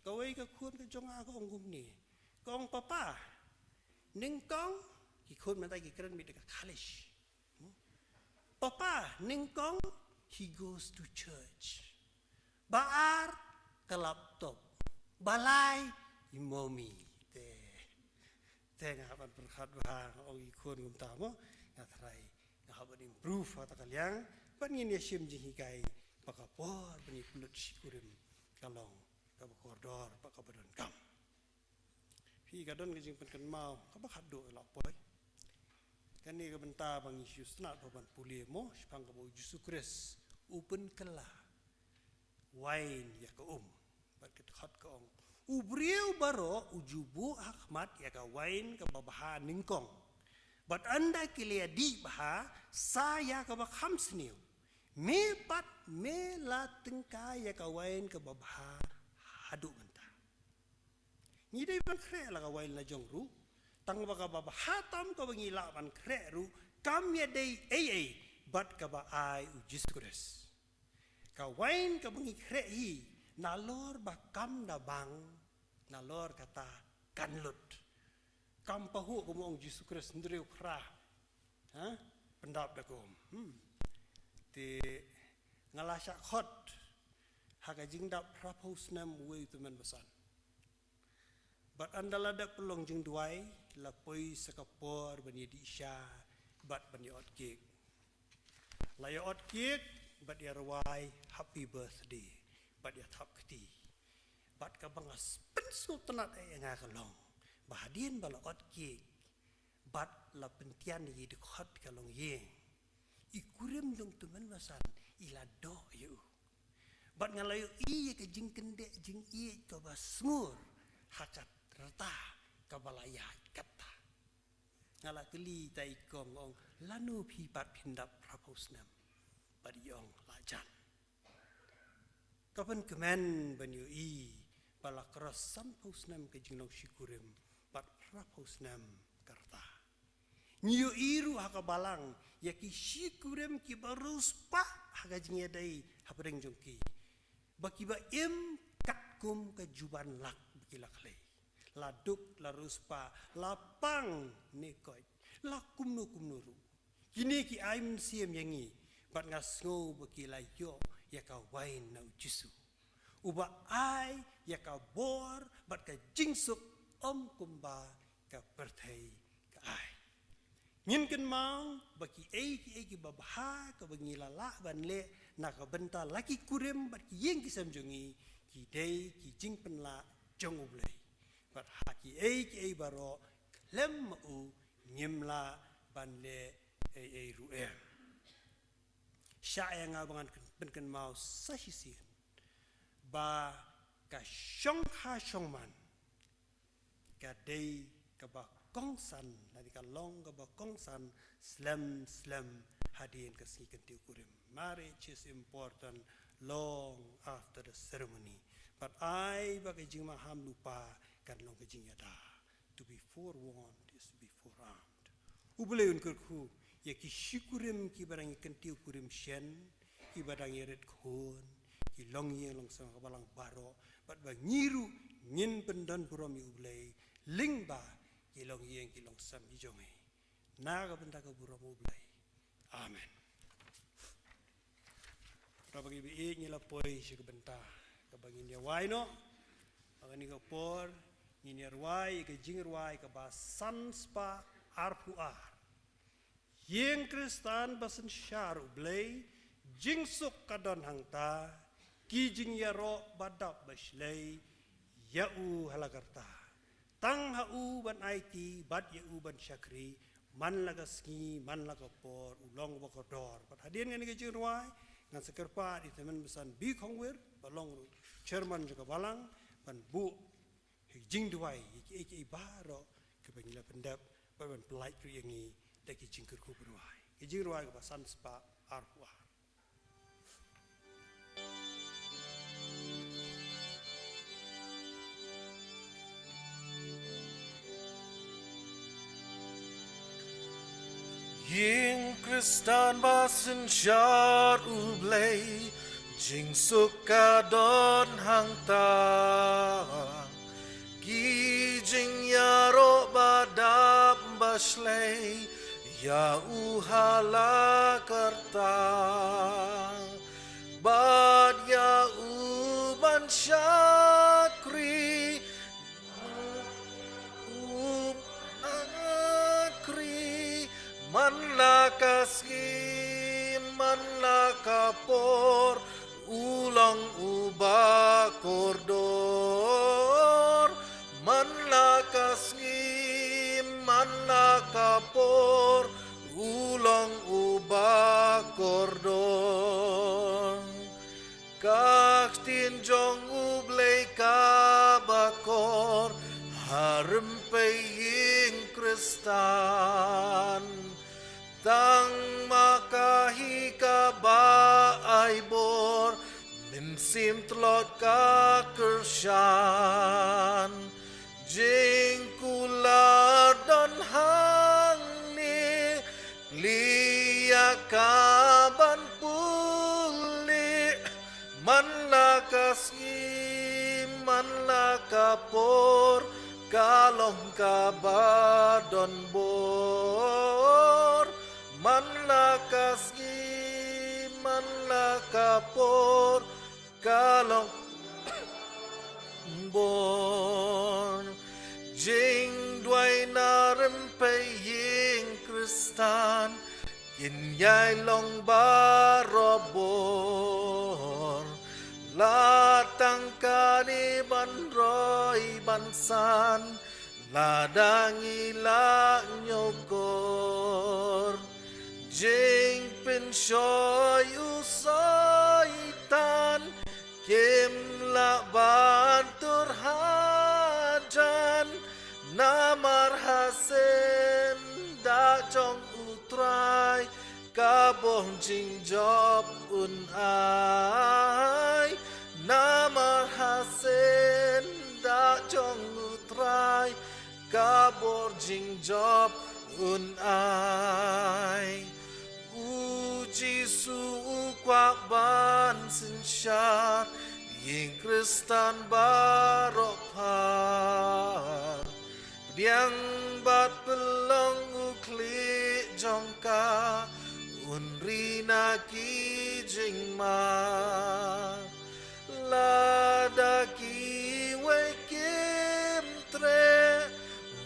kawai ka khun ka jong a ko ngum ni kong papa ning kong ki khun man tai ki kren mi de ka college papa ning kong he goes to church baar ka laptop balai imomi te nga ban berkhat ba ong ki khun ngum ta mo nga thrai nga haban improve ata kalyang ban ngin ya sim ji hikai pakapor bani kulit sikurim kalong kabakordor pakabadon kam hi gadon ke jing penken mau kabakhat do la poi kan ni ka benta bang Yesus na ban puli mo sipang ka bo Yesus Kristus open kala wine ya ka bat ket khat ka ong ubriu baro ujubu ahmad ya ka wine ka babaha ningkong bat anda kilia di baha saya ka bakham sniu mepat mela tengka ya kawain ke babha hadu benta ni dai ban kre la kawain la jongru tang ba ka babha tam ka bangi la ban kre ru kam ya dai ai bat ka ba ai u Jesus kawain ka bangi kre hi na lor ba kam da bang na lor kata kanlut kam pahu ko mong Jesus Kristus ndreu kra pendap da kom ti ngalasyak khot haga jingdap rapos nam wei tu men basan bat andala dak pelong jing duai la poi sakapor bani di isya bat bani ot kek la ya ot kek bat ya rawai happy birthday bat ya thap kti bat ka bangas pensu tenat nga kalong bahadien bala ot kek bat la pentian yi de khot kalong yeng ikurim dong teman basan ila do yu bat ngalayo iya ke jing kende jing iya ke basmur hakat rata kabalaya kata ngala keli tai kong ong lanu pi pat pindap praposnam badiong lajan kapan kemen banyu i bala kerasan posnam ke jingnau syukurim pat praposnam karta nyu iru haka balang yaki syukurim ki barus pa haka jingyadai hapadeng jongki baki ba im katkum ke juban lak baki laklei laduk larus pa lapang nekoi lakum nuru kini ki aim siem yangi bat ngasngo baki layo yaka wain na ujisu uba ai yaka bor bat ka jingsuk om kumba ka perthai ka ai ngin ken mau baki ki babha ka bangi lala ban le na ka benta laki kurim bat ki yeng ki samjongi ki dei ki jing penla jong ublei bat haki ki baro lem u nyimla ban le ruem sya yang abangan ken mau sahisin ba ka syong ha syong man ka dei ka ba kongsan nadi ka long ka ba kongsan slam hadin ka si kentiu kurim marriage is important long after the ceremony but I bagai jing maham lupa kan long ke jing yada to be forewarned is to be forearmed ubleun kerku ya ki syukurim ki barang kentiu kurim shen ki barang yeret khon ki long ye long sang balang baro bat ba nyiru ngin pendan purom ublei lingba ki long ye ki long sam hijonge naga benda ka purom ublei amen rabagi bi nyela poi shi benta ka bangin ya waino agani ka por ni ruai ka jing ruai ka ba sanspa arpuar yeng kristan basen syar ublei jingsuk kadon hangta ki jing yaro badap baslei yau halagarta tang hau ban IT bad yau ban syakri man lagaski man lagapor ulong bakodor pat hadian ngani ke jing ruai ngan sekerpa di teman besan bi khongwer balong chairman juga balang ban bu jing duai ki baro ke bangila pendap ban pelai tu yangi daki jingker ku beruai ke jing ruai ke basan spa arwa Ying kristan basen syar ublei jing suka don hang ta ki jing yaro badap baslei ya uhala karta bad ya uban syakri man lakaski man lakapor ulang uba kordor man lakaski man lakapor ulang uba kordor kak tinjong ublei kabakor harem peying kristan tang makahi ka ba ay bor minsim tlot ka kersyan jing kula don hang ni liya ka ban puli man lakasi man lakapor kalong ka ba don bor man lakasi man lakapor kalong bor jing duai na rempeying kristan yin yai long barobor latang kani ban roi bansan ladang ilak nyokor jing pin shoy usai tan kim la bantur hajan namar hasem utrai kabong jing job ai namar hasen da jong utrai kabor jing job ai uji su kwak ban sin syar ying kristan barok par biang bat pelong ukli jongka unrina ki jing ma lada ki we kim tre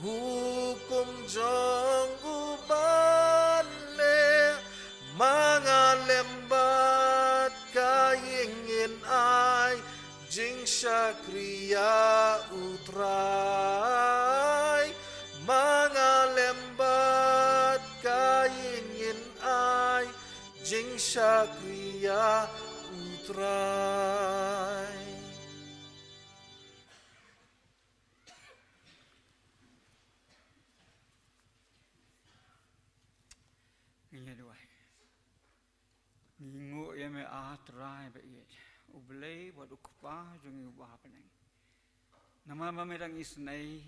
hukum jong uban le mga lembat kayingin ay jing syakriya utray mga lembat kayingin ay jing syakriya utray. Iya dua. Ngingu ya me atrai ba iya. Ublay buat ukpa jungi ubah peneng. Nama mamerang isnai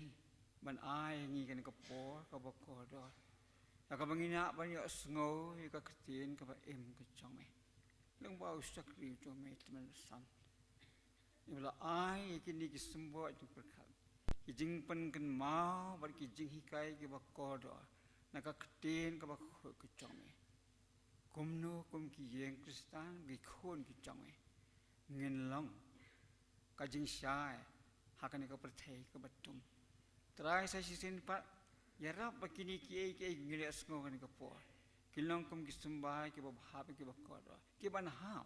ban ai ngi kan kapor kabakodor. Ya kabangina banyak sengo ya kaketin ka em kecong me. Lang bau sakri jo me teman sam. Ibla ai kini kisembo ju perkal. Kijing pen kan mau bar kijing hikai ke bakodor. Nakaketin ka bakho kecong me. Kumno kum ki yeng kristan gi khon kecong me. Ngin long kajing syai hakan ka perthai ka batum trai sa sisin pa yarap bakini ki ngile asngo kan ka por kilong kum ki sembah ki babhap ki bakor ki ban ha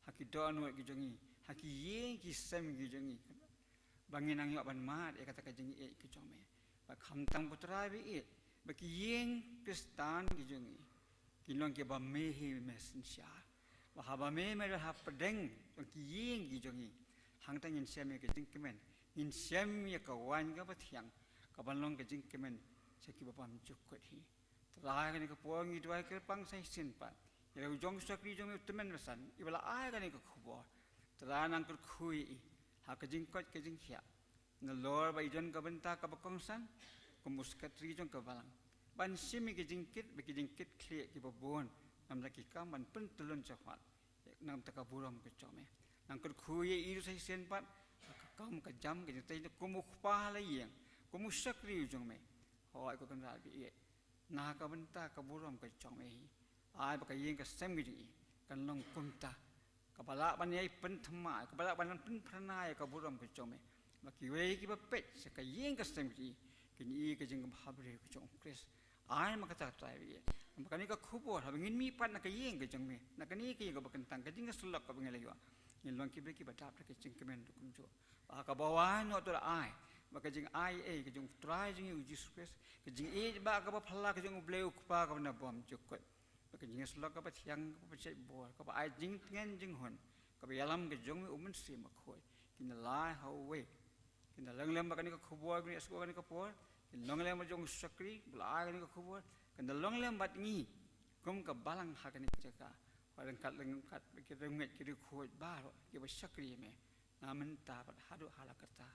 haki don ki jongi haki yeng ki sem ki jongi bangin ang yo ban mat e kata kajing ki jome ba khamtang putra bi e ba ki yeng kristan ki jongi kilong ki ba mehi mesensya bahaba me ha pedeng ki yeng ki jongi hang tang in sem ke jing kemen in sem ya kawan ka pathiang ka banlong ke jing kemen seki bapa mjuk hi trai kan ka puang i dwai ke pang sai sin pa ya jong sakri jong temen rasan ibala ai kan ka khubo trai nang ka khui ha ka jing kot ke jing hia na lor ba ijon ka benta ka bakong san kumus ka tri jong ka balang ban simi ke jing kit be ke jing kit khle ki babon nam laki kam ban pen telun chawat nam taka buram ke chome nang ker khuye iru sai sen pat kam ka jam ke tai kumu khpa la yeng kumu sakri jong me hoi ko kan ra bi e na ka benta ka buram ke chome ai ba ka yeng ka sem gi kan long kumta ka bala ban yai pen thma ka bala ban pen pranai ka buram ke chome ba ki we ki ba pet se ka yeng ka sem gi kin i ke jing ba bre ke chong kris ai ma ka ta tai bi makani ka khubo ha ngin mi pan na ka yeng ke jong me na ka ni ki ka bakan tang ka jing ka sulak ka bengel yo ni long ki be ki ba tap ka jing kemen kum jo ba ka bawan no to ai ba ka jing ai e ka jong try jing u jesus christ ka jing e ba ka ba phla ka jong bleu pa ka na bom jo ko ba ka jing sulak ka ba thiang ka ba chai bo ka ba ai jing ngen jing hon ka ba yalam ka jong umun si ma khoi kin la lai how we kin la lang lem ba ka ni ka khubo ni asko ka ni ka por kin long lem jong sakri bla ka ni ka khubo kan long lem bat ngi kum ka balang ha ka ni ka Parang kat leng kat kita nget kita kuat baru kita sakri me namen ta pat hadu hala kata